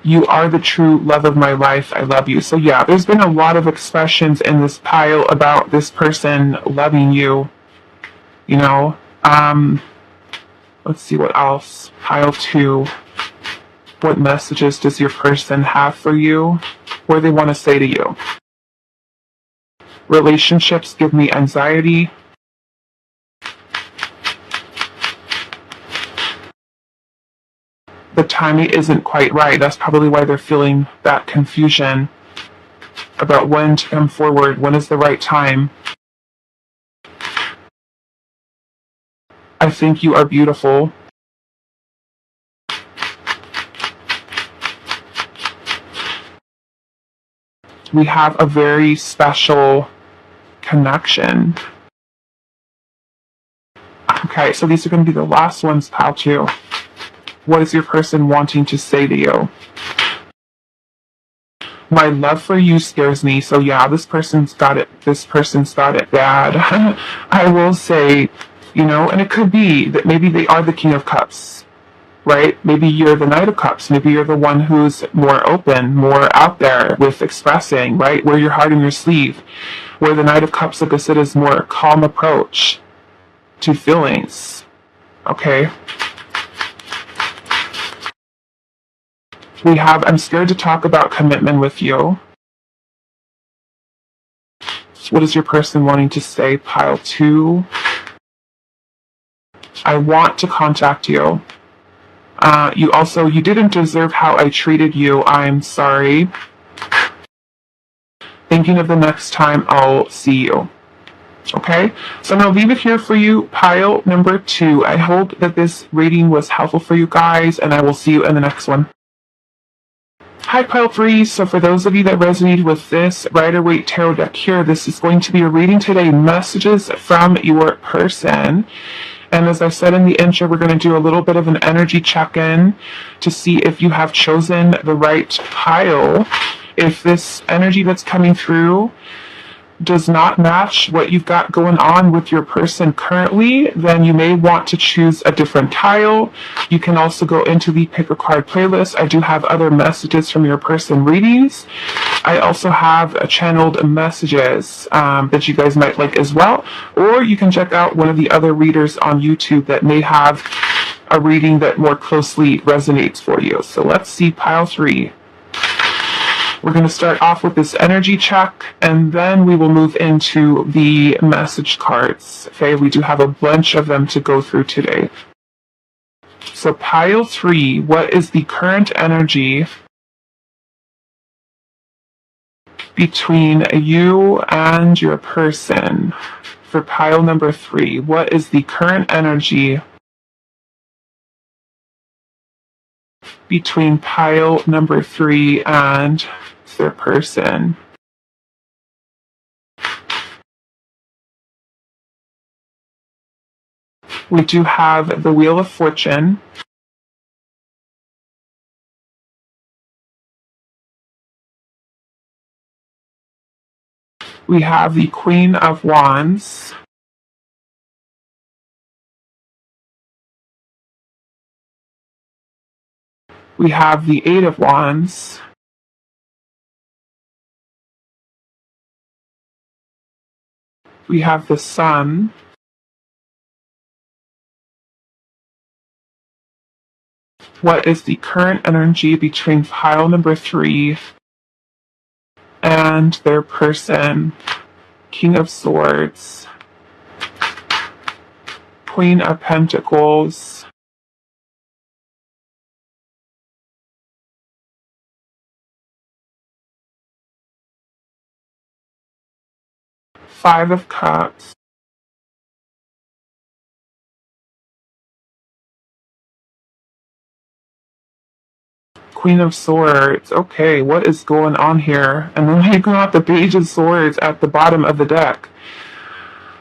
You are the true love of my life. I love you. So yeah, there's been a lot of expressions in this pile about this person loving you. You know, let's see what else. Pile two. What messages does your person have for you? What do they want to say to you? Relationships give me anxiety. The timing isn't quite right. That's probably why they're feeling that confusion about when to come forward. When is the right time? I think you are beautiful. We have a very special connection. Okay, so these are going to be the last ones, pile two. What is your person wanting to say to you? My love for you scares me. So yeah, this person's got it. This person's got it bad. I will say, you know, and it could be that maybe they are the King of Cups, right? Maybe you're the Knight of Cups. Maybe you're the one who's more open, more out there with expressing, right? Wear your heart in your sleeve. Where the Knight of Cups, like I said, is more calm approach to feelings. Okay. We have, I'm scared to talk about commitment with you. What is your person wanting to say? Pile two. I want to contact you. You didn't deserve how I treated you. I'm sorry. Thinking of the next time I'll see you. Okay, so I'm going to leave it here for you, pile number two. I hope that this reading was helpful for you guys, and I will see you in the next one. Hi, pile three. So for those of you that resonated with this Rider-Waite Tarot deck here, this is going to be a reading today, messages from your person. And as I said in the intro, we're going to do a little bit of an energy check-in to see if you have chosen the right pile. If this energy that's coming through does not match what you've got going on with your person currently, then you may want to choose a different tile. You can also go into the pick a card playlist. I do have other messages from your person readings. I also have channeled messages that you guys might like as well. Or you can check out one of the other readers on YouTube that may have a reading that more closely resonates for you. So let's see pile three. We're going to start off with this energy check, and then we will move into the message cards. Okay, we do have a bunch of them to go through today. So pile three, what is the current energy between you and your person? For pile number three, what is the current energy between pile number three and their person? We do have the Wheel of Fortune. We have the Queen of Wands. We have the Eight of Wands. We have the Sun. What is the current energy between pile number three and their person? King of Swords. Queen of Pentacles. Five of Cups. Queen of Swords. Okay, what is going on here? And then we got the Page of Swords at the bottom of the deck.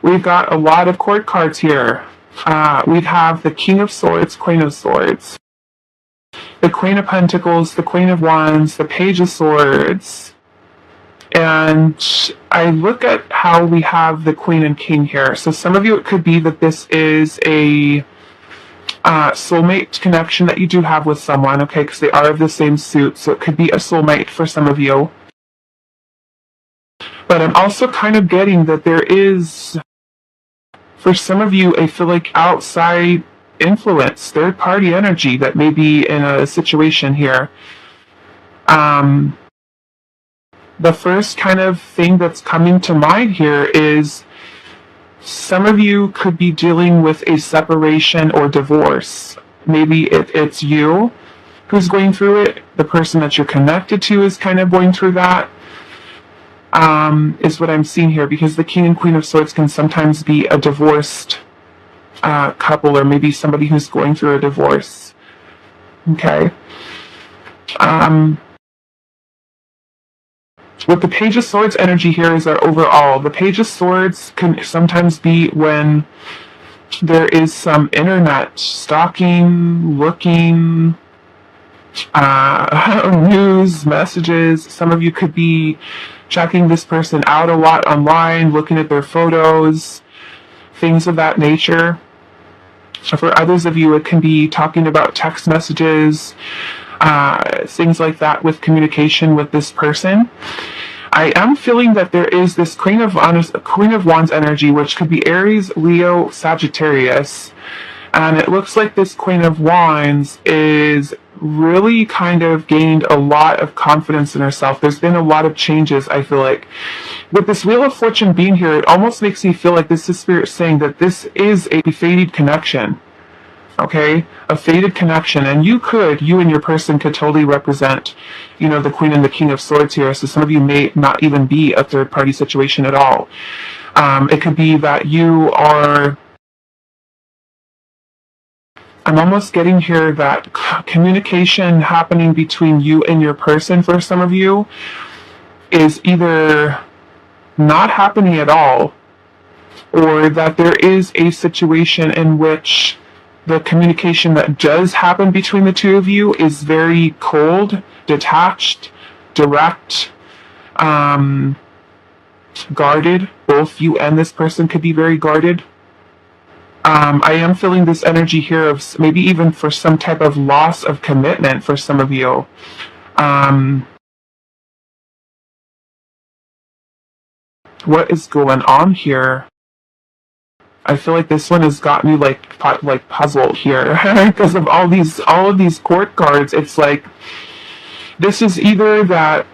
We've got a lot of court cards here. We have the King of Swords, Queen of Swords, the Queen of Pentacles, the Queen of Wands, the Page of Swords. And I look at how we have the Queen and King here. So some of you, it could be that this is a soulmate connection that you do have with someone, okay, because they are of the same suit, so it could be a soulmate for some of you. But I'm also kind of getting that there is, for some of you, I feel like outside influence, third party energy that may be in a situation here. The first kind of thing that's coming to mind here is some of you could be dealing with a separation or divorce. Maybe it's you who's going through it. The person that you're connected to is kind of going through that, is what I'm seeing here, because the King and Queen of Swords can sometimes be a divorced couple, or maybe somebody who's going through a divorce. Okay. What the Page of Swords energy here is our overall. The Page of Swords can sometimes be when there is some internet stalking, looking, news, messages. Some of you could be checking this person out a lot online, looking at their photos, things of that nature. For others of you, it can be talking about text messages, things like that with communication with this person. I am feeling that there is this Queen of Wands energy, which could be Aries, Leo, Sagittarius. And it looks like this Queen of Wands is really kind of gained a lot of confidence in herself. There's been a lot of changes, I feel like. With this Wheel of Fortune being here, it almost makes me feel like this is Spirit saying that this is a fated connection. Okay, a fated connection, and you and your person could totally represent, the Queen and the King of Swords here. So some of you may not even be a third party situation at all. It could be that you are, I'm almost getting here that communication happening between you and your person for some of you is either not happening at all, or that there is a situation in which the communication that does happen between the two of you is very cold, detached, direct, guarded. Both you and this person could be very guarded. I am feeling this energy here of maybe even for some type of loss of commitment for some of you. What is going on here? I feel like this one has got me like puzzled here because of all of these court cards. It's like this is either that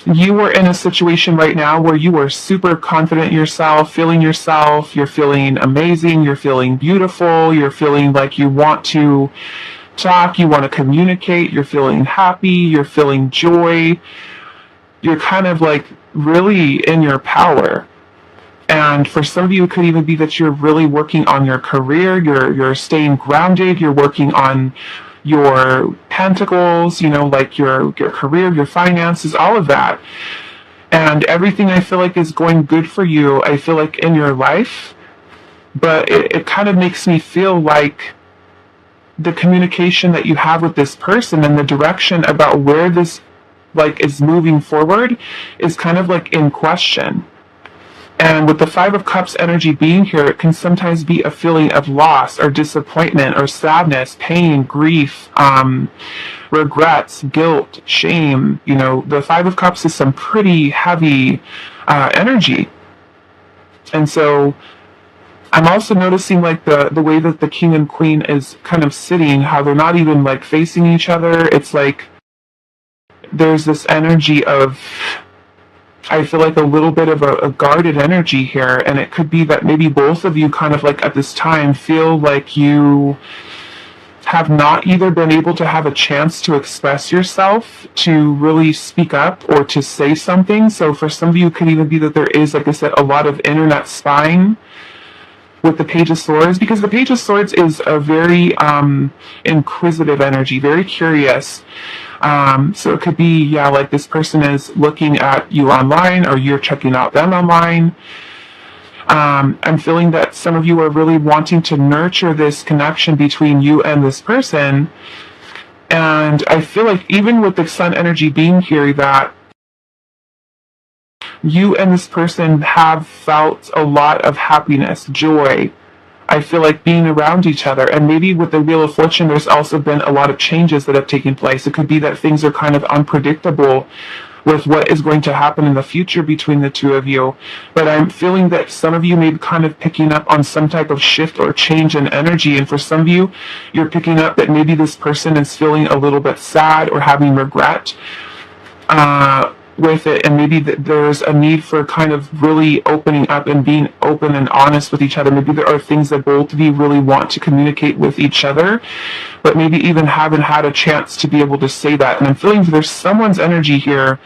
you are in a situation right now where you are super confident in yourself, you're feeling amazing, you're feeling beautiful, you're feeling like you want to talk, you want to communicate, you're feeling happy, you're feeling joy, you're kind of like really in your power. And for some of you, it could even be that you're really working on your career, you're staying grounded, you're working on your pentacles, like your career, your finances, all of that. And everything I feel like is going good for you, I feel like in your life. But it kind of makes me feel like the communication that you have with this person and the direction about where this is moving forward is kind of like in question. And with the Five of Cups energy being here, it can sometimes be a feeling of loss or disappointment or sadness, pain, grief, regrets, guilt, shame. The Five of Cups is some pretty heavy energy. And so I'm also noticing the way that the King and Queen is kind of sitting, how they're not even facing each other. It's like there's this energy of, I feel like a little bit of a guarded energy here, and it could be that maybe both of you kind of at this time feel like you have not either been able to have a chance to express yourself, to really speak up or to say something. So for some of you, it could even be that there is, like I said, a lot of internet spying with the Page of Swords, because the Page of Swords is a very inquisitive energy, very curious. So it could be, yeah, like this person is looking at you online or you're checking out them online. I'm feeling that some of you are really wanting to nurture this connection between you and this person. And I feel like even with the Sun energy being here, that you and this person have felt a lot of happiness, joy. I feel like being around each other. And maybe with the Wheel of Fortune, there's also been a lot of changes that have taken place. It could be that things are kind of unpredictable with what is going to happen in the future between the two of you. But I'm feeling that some of you may be kind of picking up on some type of shift or change in energy. And for some of you, you're picking up that maybe this person is feeling a little bit sad or having regret with it, and maybe there's a need for kind of really opening up and being open and honest with each other. Maybe there are things that both of you really want to communicate with each other, but maybe even haven't had a chance to be able to say that. And I'm feeling there's someone's energy here,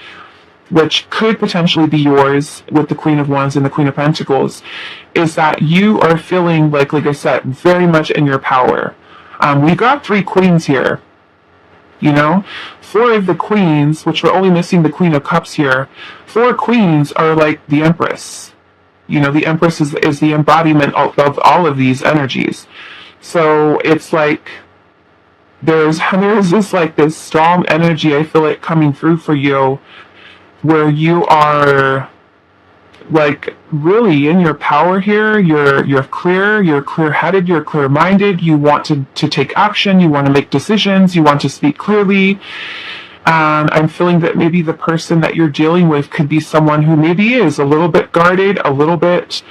which could potentially be yours with the Queen of Wands and the Queen of Pentacles, is that you are feeling like I said, very much in your power. We got 3 queens here. You know, 4 of the queens, which we're only missing the Queen of Cups here, 4 queens are like the Empress. You know, the Empress is the embodiment of all of these energies. So it's like there's this like this strong energy, I feel like, coming through for you, where you are like really in your power here. You're clear-headed, you're clear-minded, you want to take action, you want to make decisions, you want to speak clearly. I'm feeling that maybe the person that you're dealing with could be someone who maybe is a little bit guarded, a little bit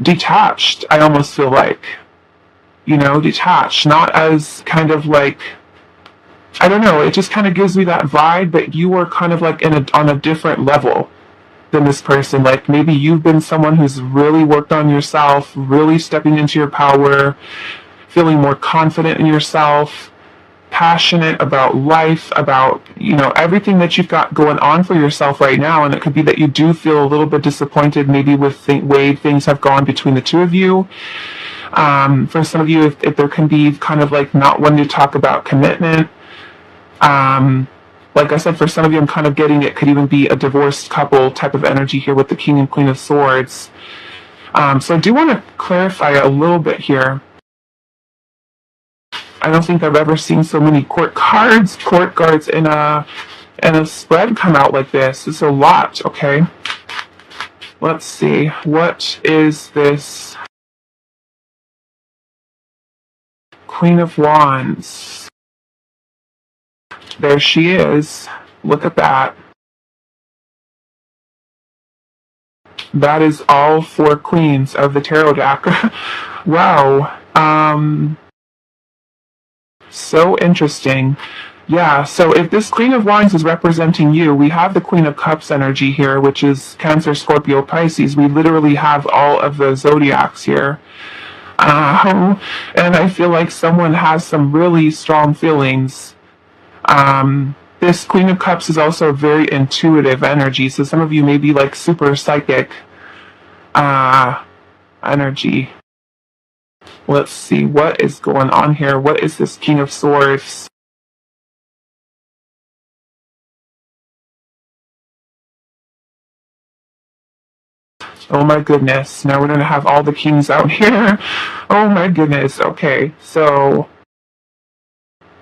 detached. I almost feel like, you know, detached, not as kind of like, I don't know, it just kind of gives me that vibe that you are kind of like on a different level than this person. Like maybe you've been someone who's really worked on yourself, really stepping into your power, feeling more confident in yourself, passionate about life, about, you know, everything that you've got going on for yourself right now. And it could be that you do feel a little bit disappointed maybe with the way things have gone between the two of you. For some of you, if there can be kind of like not wanting to talk about commitment. Like I said, for some of you, I'm kind of getting it could even be a divorced couple type of energy here with the King and Queen of Swords. So I do want to clarify a little bit here. I don't think I've ever seen so many court cards in a spread come out like this. It's a lot, okay? Let's see. What is this? Queen of Wands. There she is. Look at that. That is all 4 queens of the tarot deck. Wow. So interesting. Yeah, so if this Queen of Wands is representing you, we have the Queen of Cups energy here, which is Cancer, Scorpio, Pisces. We literally have all of the zodiacs here. And I feel like someone has some really strong feelings. This Queen of Cups is also a very intuitive energy, so some of you may be like super psychic energy. Let's see, what is going on here? What is this King of Swords? Oh my goodness, now we're going to have all the kings out here. Oh my goodness, okay, so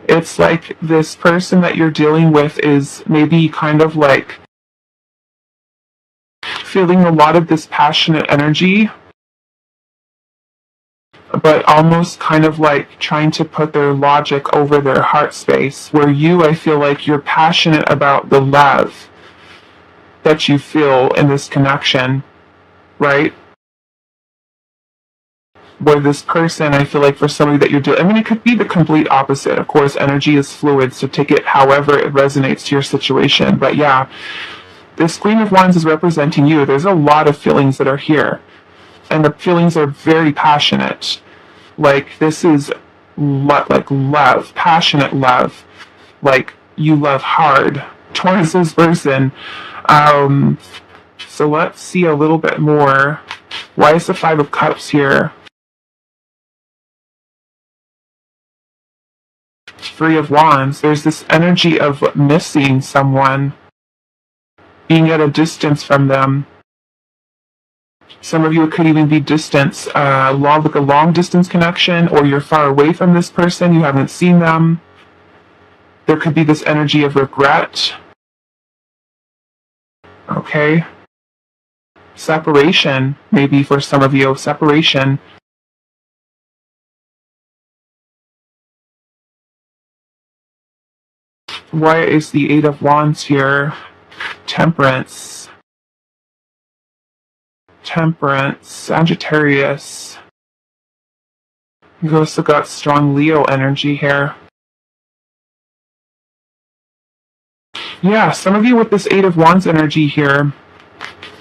it's like this person that you're dealing with is maybe kind of like feeling a lot of this passionate energy, but almost kind of like trying to put their logic over their heart space, where you, I feel like you're passionate about the love that you feel in this connection, right? Where this person, I feel like for somebody that you're doing, I mean, it could be the complete opposite. Of course, energy is fluid, so take it however it resonates to your situation. But yeah, this Queen of Wands is representing you. There's a lot of feelings that are here, and the feelings are very passionate. Like this is like love, passionate love. Like you love hard towards this person. So let's see a little bit more. Why is the Five of Cups here? Three of Wands. There's this energy of missing someone, being at a distance from them. Some of you, it could even be distance, like a long distance connection, or you're far away from this person, you haven't seen them. There could be this energy of regret. Okay. Separation, maybe for some of you, separation. Why is the Eight of Wands here? Temperance. Temperance, Sagittarius. You also got strong Leo energy here. Yeah, some of you with this Eight of Wands energy here,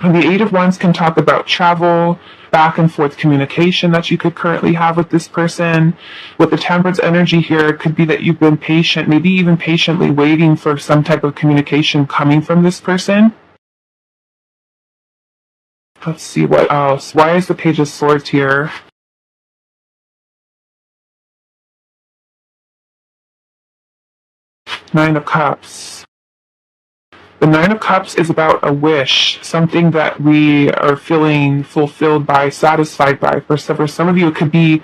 the Eight of Wands can talk about travel, back and forth communication that you could currently have with this person. With the Temperance energy here, it could be that you've been patient, maybe even patiently waiting for some type of communication coming from this person. Let's see what else. Why is the Page of Swords here? Nine of Cups. The Nine of Cups is about a wish, something that we are feeling fulfilled by, satisfied by. For some of you, it could be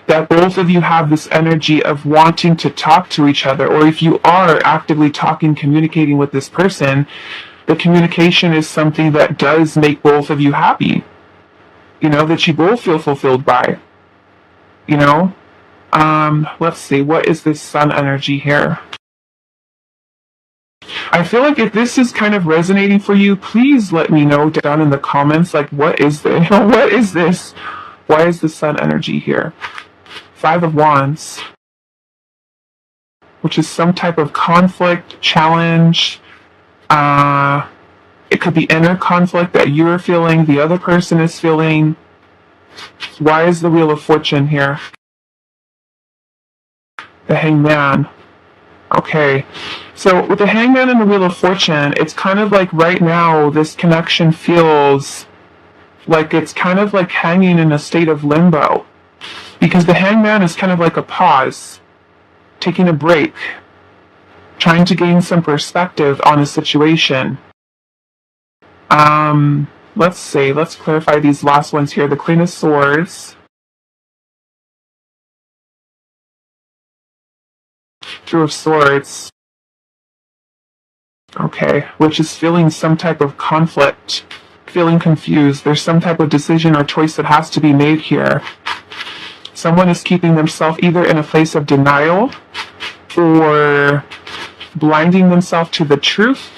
that both of you have this energy of wanting to talk to each other, or if you are actively talking, communicating with this person, the communication is something that does make both of you happy, you know, that you both feel fulfilled by, you know. Let's see, what is this Sun energy here? I feel like if this is kind of resonating for you, please let me know down in the comments, like, what is this? What is this? Why is the Sun energy here? Five of Wands, which is some type of conflict, challenge. It could be inner conflict that you're feeling, the other person is feeling. Why is the Wheel of Fortune here? The Hangman. Okay, so with the Hangman and the Wheel of Fortune, it's kind of like right now this connection feels like it's kind of like hanging in a state of limbo. Because the Hangman is kind of like a pause, taking a break, trying to gain some perspective on a situation. Let's clarify these last ones here. The Queen of Swords. Two of Swords. Okay, which is feeling some type of conflict, feeling confused. There's some type of decision or choice that has to be made here. Someone is keeping themselves either in a place of denial or blinding themselves to the truth,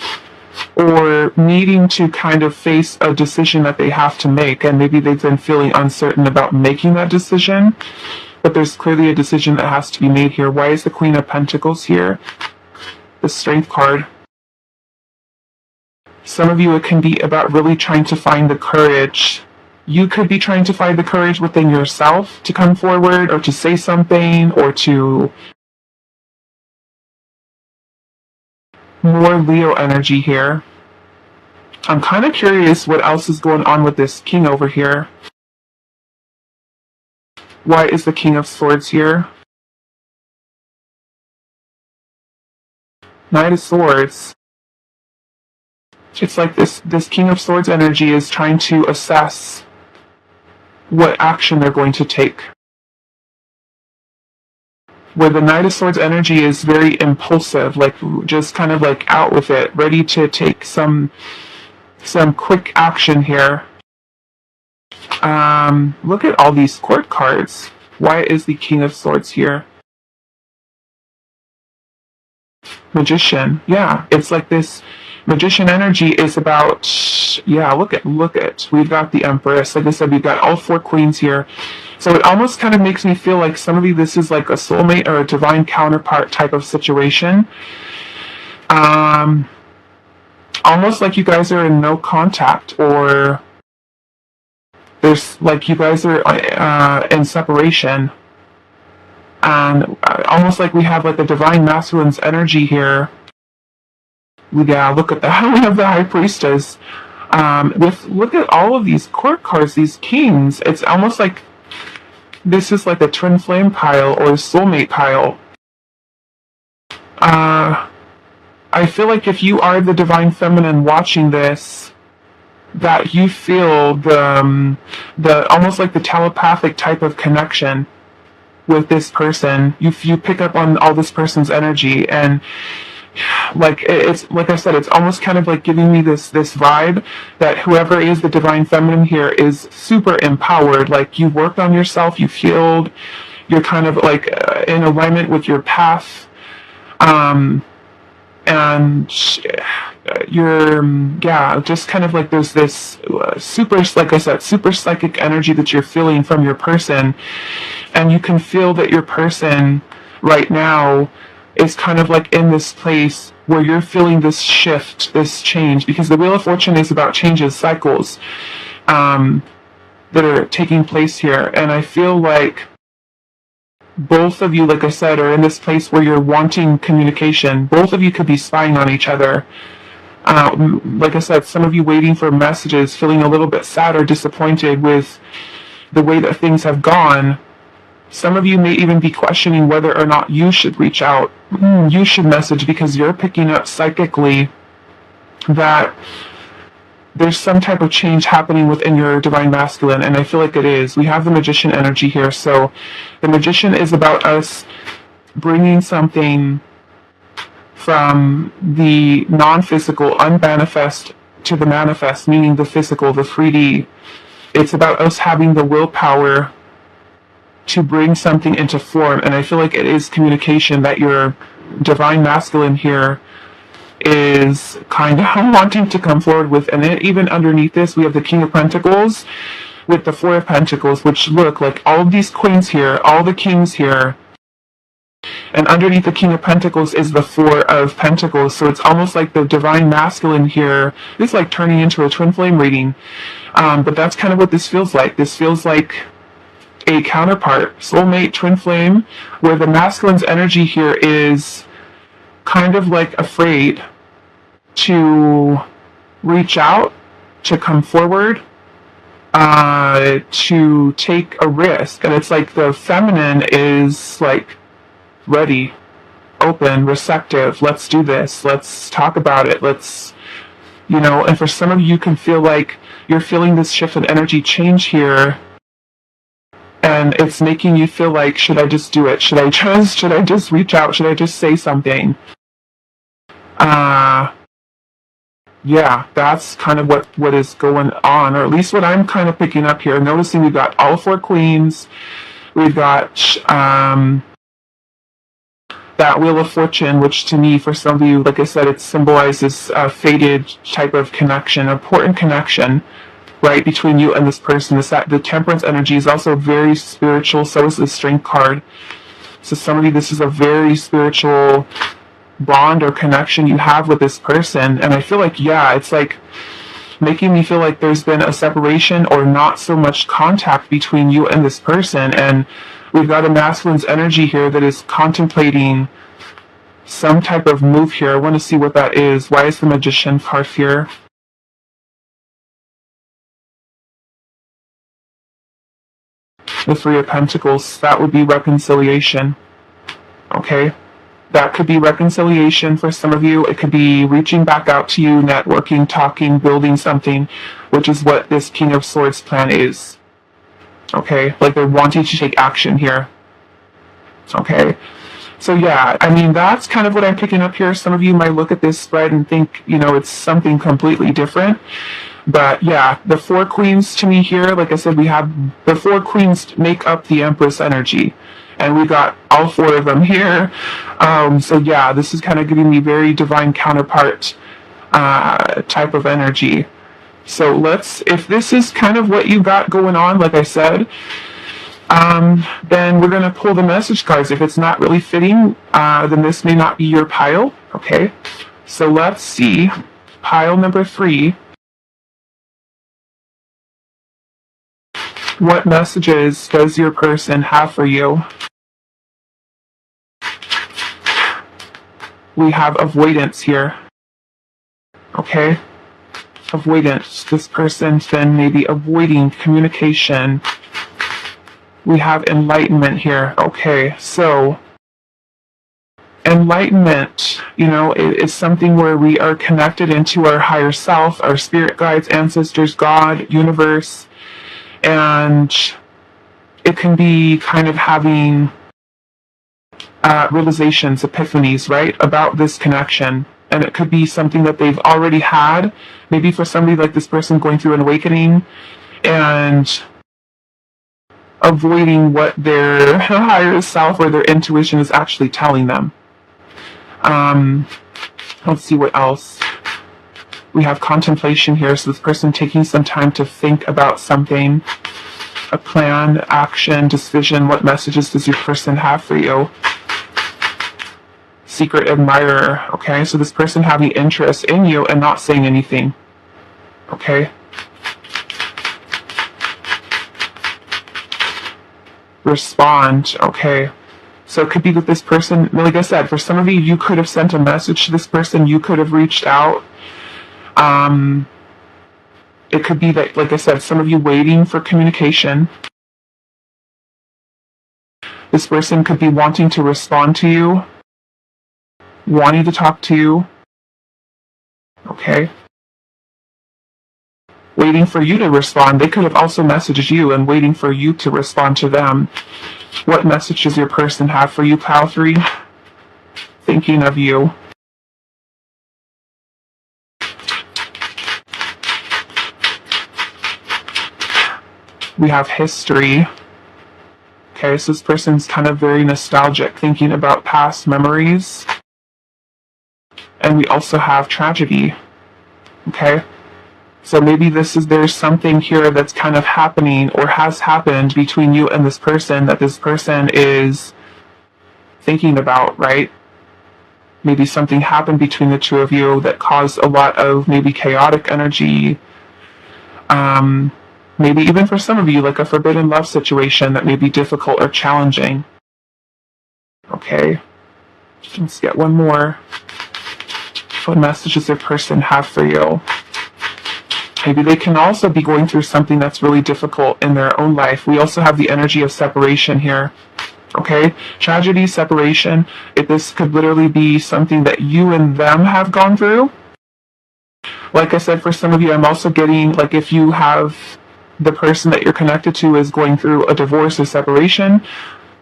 or needing to kind of face a decision that they have to make, and maybe they've been feeling uncertain about making that decision, but there's clearly a decision that has to be made here. Why is the Queen of Pentacles here? The Strength card. Some of you, it can be about really trying to find the courage. You could be trying to find the courage within yourself to come forward, or to say something, or to... More Leo energy here. I'm kind of curious what else is going on with this King over here. Why is the King of Swords here? Knight of Swords. It's like this King of Swords energy is trying to assess what action they're going to take. Where the Knight of Swords energy is very impulsive, like just kind of like out with it, ready to take some quick action here. Look at all these court cards. Why is the King of Swords here? Magician. Yeah, it's like this Magician energy is about, yeah, look at, we've got the Empress. Like I said, we've got all four queens here. So it almost kind of makes me feel like some of you, this is like a soulmate or a divine counterpart type of situation. Almost like you guys are in no contact, or There's like you guys are in separation, and almost like we have like the divine masculine's energy here. We gotta look at the we have the high priestess. Look at all of these court cards, these kings. It's almost like this is like a twin flame pile or a soulmate pile. I feel like if you are the divine feminine watching this, that you feel the almost like the telepathic type of connection with this person. You pick up on all this person's energy, and like it's like I said, it's almost kind of like giving me this vibe that whoever is the divine feminine here is super empowered. Like you worked on yourself, you've healed, you're kind of like in alignment with your path. And you're just kind of like there's this super, like I said, super psychic energy that you're feeling from your person, and you can feel that your person right now is kind of like in this place where you're feeling this shift, this change, because the Wheel of Fortune is about changes, cycles that are taking place here. And I feel like both of you, like I said, are in this place where you're wanting communication. Both of you could be spying on each other. Like I said, some of you waiting for messages, feeling a little bit sad or disappointed with the way that things have gone. Some of you may even be questioning whether or not you should reach out. You should message, because you're picking up psychically that there's some type of change happening within your divine masculine, and I feel like it is. We have the Magician energy here, so the Magician is about us bringing something from the non-physical, unmanifest, to the manifest, meaning the physical, the 3D. It's about us having the willpower to bring something into form, and I feel like it is communication that your divine masculine here is kind of wanting to come forward with. And then even underneath this, we have the King of Pentacles with the Four of Pentacles, which look like all of these queens here, all the kings here. And underneath the King of Pentacles is the Four of Pentacles. So it's almost like the divine masculine here is like turning into a twin flame reading. But that's kind of what this feels like. This feels like a counterpart, soulmate, twin flame, where the masculine's energy here is kind of like afraid to reach out, to come forward, to take a risk. And it's like the feminine is like ready, open, receptive. Let's do this. Let's talk about it. Let's, and for some of you, you can feel like you're feeling this shift in energy change here. And it's making you feel like, should I just do it? Should I just reach out? Should I just say something? Yeah, that's kind of what is going on, or at least what I'm kind of picking up here. Noticing we've got all four queens. We've got that Wheel of Fortune, which to me, for some of you, like I said, it symbolizes a fated type of connection, important connection, right, between you and this person. The Temperance energy is also very spiritual, so is the Strength card. So some of you, this is a very spiritual bond or connection you have with this person. And I feel like, it's like making me feel like there's been a separation or not so much contact between you and this person. And we've got a masculine's energy here that is contemplating some type of move here. I want to see what that is. Why is the Magician card here? The Three of Pentacles, that would be reconciliation. Okay? That could be reconciliation for some of you. It could be reaching back out to you, networking, talking, building something, which is what this King of Swords plan is. Okay? Like they're wanting to take action here. Okay? So that's kind of what I'm picking up here. Some of you might look at this spread and think, it's something completely different. But the four queens to me here, like I said, we have the four queens make up the Empress energy. And we got all four of them here. This is kind of giving me very divine counterpart type of energy. So if this is kind of what you got going on, like I said, then we're going to pull the message cards. If it's not really fitting, then this may not be your pile. Okay, so let's see. Pile number 3. What messages does your person have for you? We have avoidance here. Okay? Avoidance. This person's been maybe avoiding communication. We have enlightenment here. Okay, so enlightenment, is something where we are connected into our higher self, our spirit guides, ancestors, God, universe, and it can be kind of having realizations, epiphanies, right, about this connection. And it could be something that they've already had, maybe for somebody like this person going through an awakening and avoiding what their higher self or their intuition is actually telling them. Let's see what else. We have contemplation here, so this person taking some time to think about something, a plan, action, decision. What messages does your person have for you? Secret admirer. Okay, so this person having interest in you and not saying anything. Okay. Respond. Okay. So it could be that this person, like I said, for some of you, you could have sent a message to this person, you could have reached out. It could be that, like I said, some of you waiting for communication. This person could be wanting to respond to you, wanting to talk to you. Okay. Waiting for you to respond. They could have also messaged you and waiting for you to respond to them. What message does your person have for you, Pile 3? Thinking of you. We have history. Okay, so this person's kind of very nostalgic, thinking about past memories. And we also have tragedy. Okay? So maybe there's something here that's kind of happening or has happened between you and this person that this person is thinking about, right? Maybe something happened between the two of you that caused a lot of maybe chaotic energy. Maybe even for some of you, like a forbidden love situation that may be difficult or challenging. Okay. Let's get one more. What message does their person have for you? Maybe they can also be going through something that's really difficult in their own life. We also have the energy of separation here. Okay? Tragedy, separation. This could literally be something that you and them have gone through. Like I said, for some of you, I'm also getting, like, if you have the person that you're connected to is going through a divorce or separation,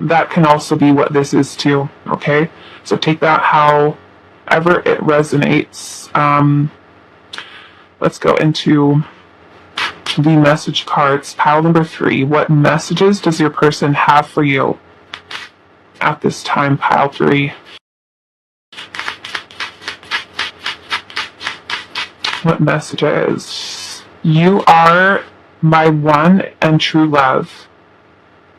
that can also be what this is too. Okay? So take that however it resonates. Let's go into the message cards. Pile number 3. What messages does your person have for you at this time, Pile 3? What messages? You are my one and true love,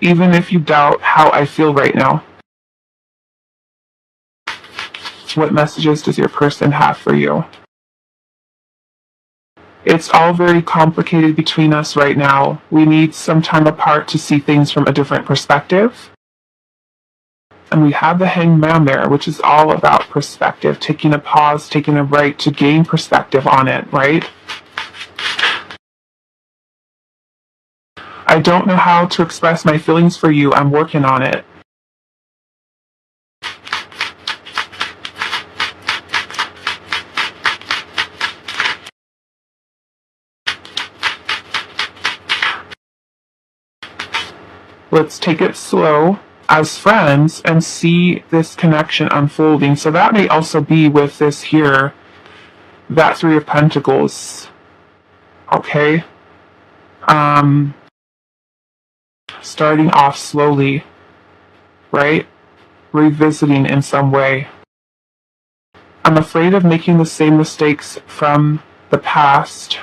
even if you doubt how I feel right now. What messages does your person have for you? It's all very complicated between us right now. We need some time apart to see things from a different perspective. And we have the Hanged Man there, which is all about perspective, taking a pause, taking a break to gain perspective on it, right? I don't know how to express my feelings for you. I'm working on it. Let's take it slow as friends and see this connection unfolding. So that may also be with this here, that 3 of Pentacles. Okay? Starting off slowly, right? Revisiting in some way. I'm afraid of making the same mistakes from the past.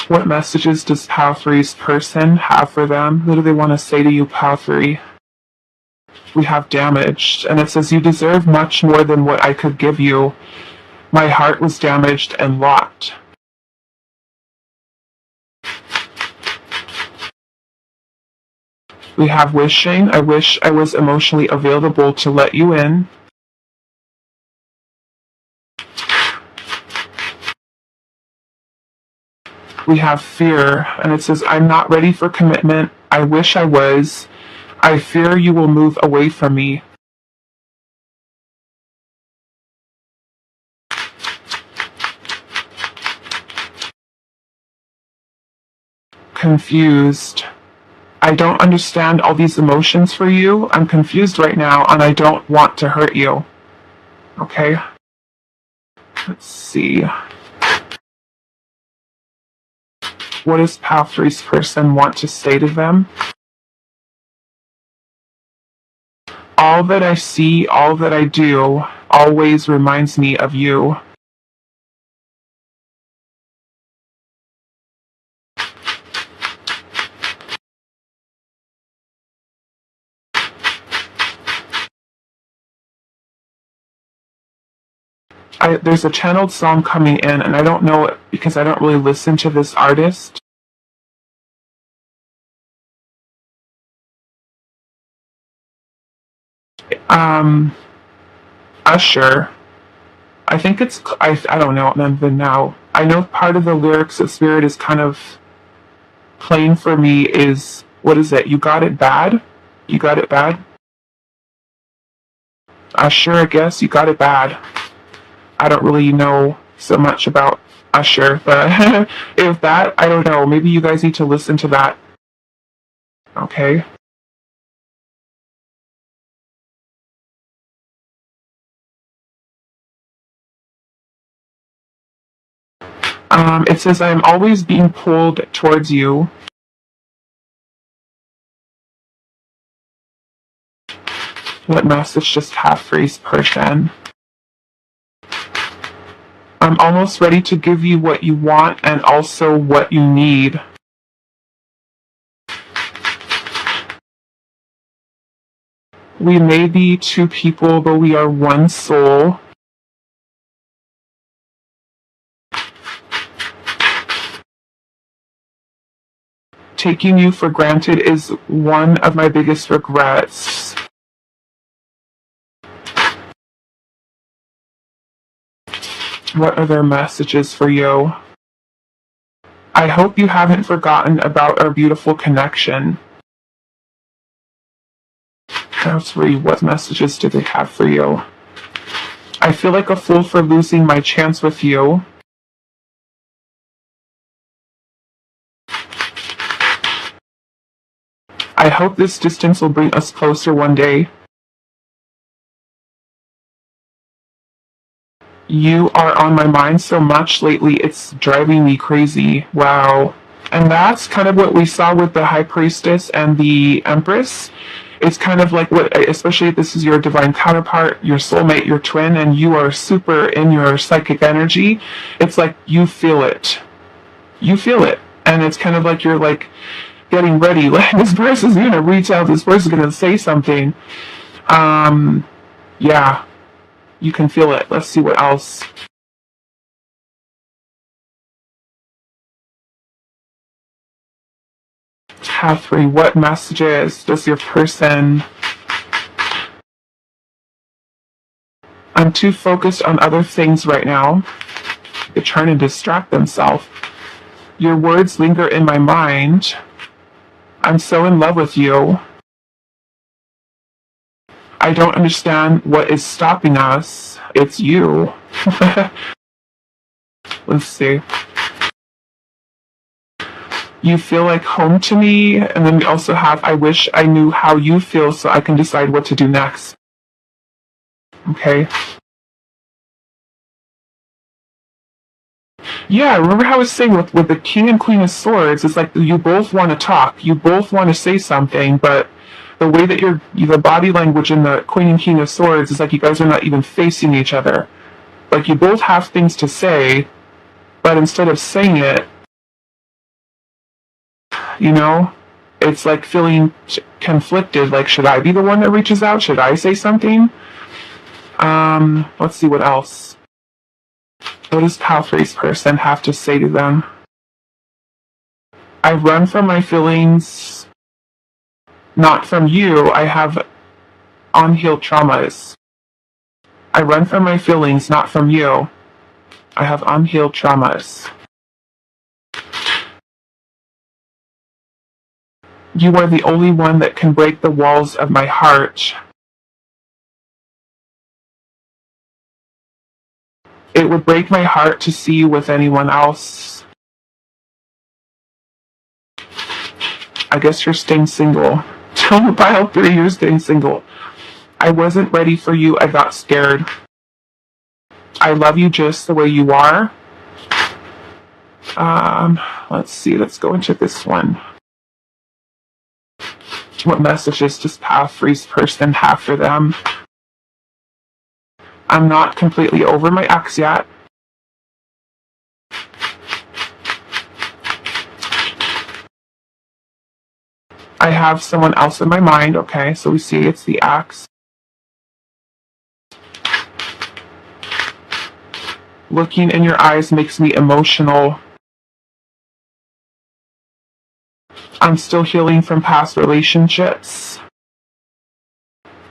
What messages does Pile 3's person have for them? What do they want to say to you, Pile 3? We have damaged, and it says you deserve much more than what I could give you. My heart was damaged and locked. We have wishing. I wish I was emotionally available to let you in. We have fear, and it says, I'm not ready for commitment. I wish I was. I fear you will move away from me. Confused. I don't understand all these emotions for you. I'm confused right now, and I don't want to hurt you. Okay? Let's see. What does Path 3's person want to say to them? All that I see, all that I do, always reminds me of you. There's a channeled song coming in, and I don't know it because I don't really listen to this artist. Usher. I think it's, I don't know even now. I know part of the lyrics that Spirit is kind of playing for me is, what is it? You got it bad? You got it bad? Usher, I guess. You got it bad. I don't really know so much about Usher, but if that, I don't know. Maybe you guys need to listen to that. Okay. It says, I am always being pulled towards you. What message just Path 3's person? I'm almost ready to give you what you want and also what you need. We may be two people, but we are one soul. Taking you for granted is one of my biggest regrets. What are their messages for you? I hope you haven't forgotten about our beautiful connection. That's for what messages do they have for you? I feel like a fool for losing my chance with you. I hope this distance will bring us closer one day. You are on my mind so much lately, it's driving me crazy. Wow. And that's kind of what we saw with the High Priestess and the Empress. It's kind of like what, especially if this is your divine counterpart, your soulmate, your twin, and you are super in your psychic energy. It's like you feel it. You feel it. And it's kind of like you're like getting ready. Like this person's going to reach out, this person's going to say something. Yeah. You can feel it. Let's see what else. Path 3, what messages does your person... I'm too focused on other things right now. They're trying to distract themselves. Your words linger in my mind. I'm so in love with you. I don't understand what is stopping us. It's you. Let's see. You feel like home to me, and then we also have, I wish I knew how you feel so I can decide what to do next. Okay. Yeah, remember how I was saying with the King and Queen of Swords, it's like you both want to talk, you both want to say something, but the way that the body language in the Queen and King of Swords is like you guys are not even facing each other. Like you both have things to say, but instead of saying it, you know, it's like feeling conflicted. Like, should I be the one that reaches out? Should I say something? Let's see what else. What does pile three's person have to say to them? I run from my feelings, not from you. I have unhealed traumas. I run from my feelings, not from you. I have unhealed traumas. You are the only one that can break the walls of my heart. It would break my heart to see you with anyone else. I guess you're staying single. Pile three, you're staying single. I wasn't ready for you. I got scared. I love you just the way you are. Let's see. Let's go into this one. What messages does pile three's person have for them? I'm not completely over my ex yet. I have someone else in my mind. Okay, so we see it's the ex. Looking in your eyes makes me emotional. I'm still healing from past relationships.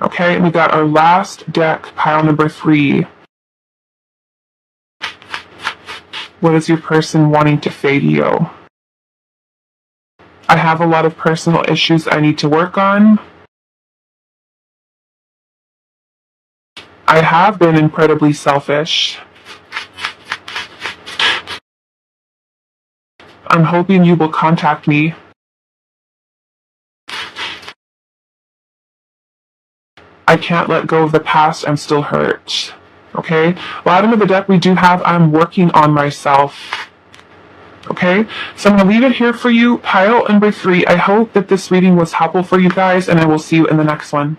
Okay, and we got our last deck, pile number 3. What is your person wanting to say to you? I have a lot of personal issues I need to work on. I have been incredibly selfish. I'm hoping you will contact me. I can't let go of the past. I'm still hurt. Okay? Bottom of the deck, we do have I'm working on myself. Okay? So I'm going to leave it here for you. Pile number 3. I hope that this reading was helpful for you guys, and I will see you in the next one.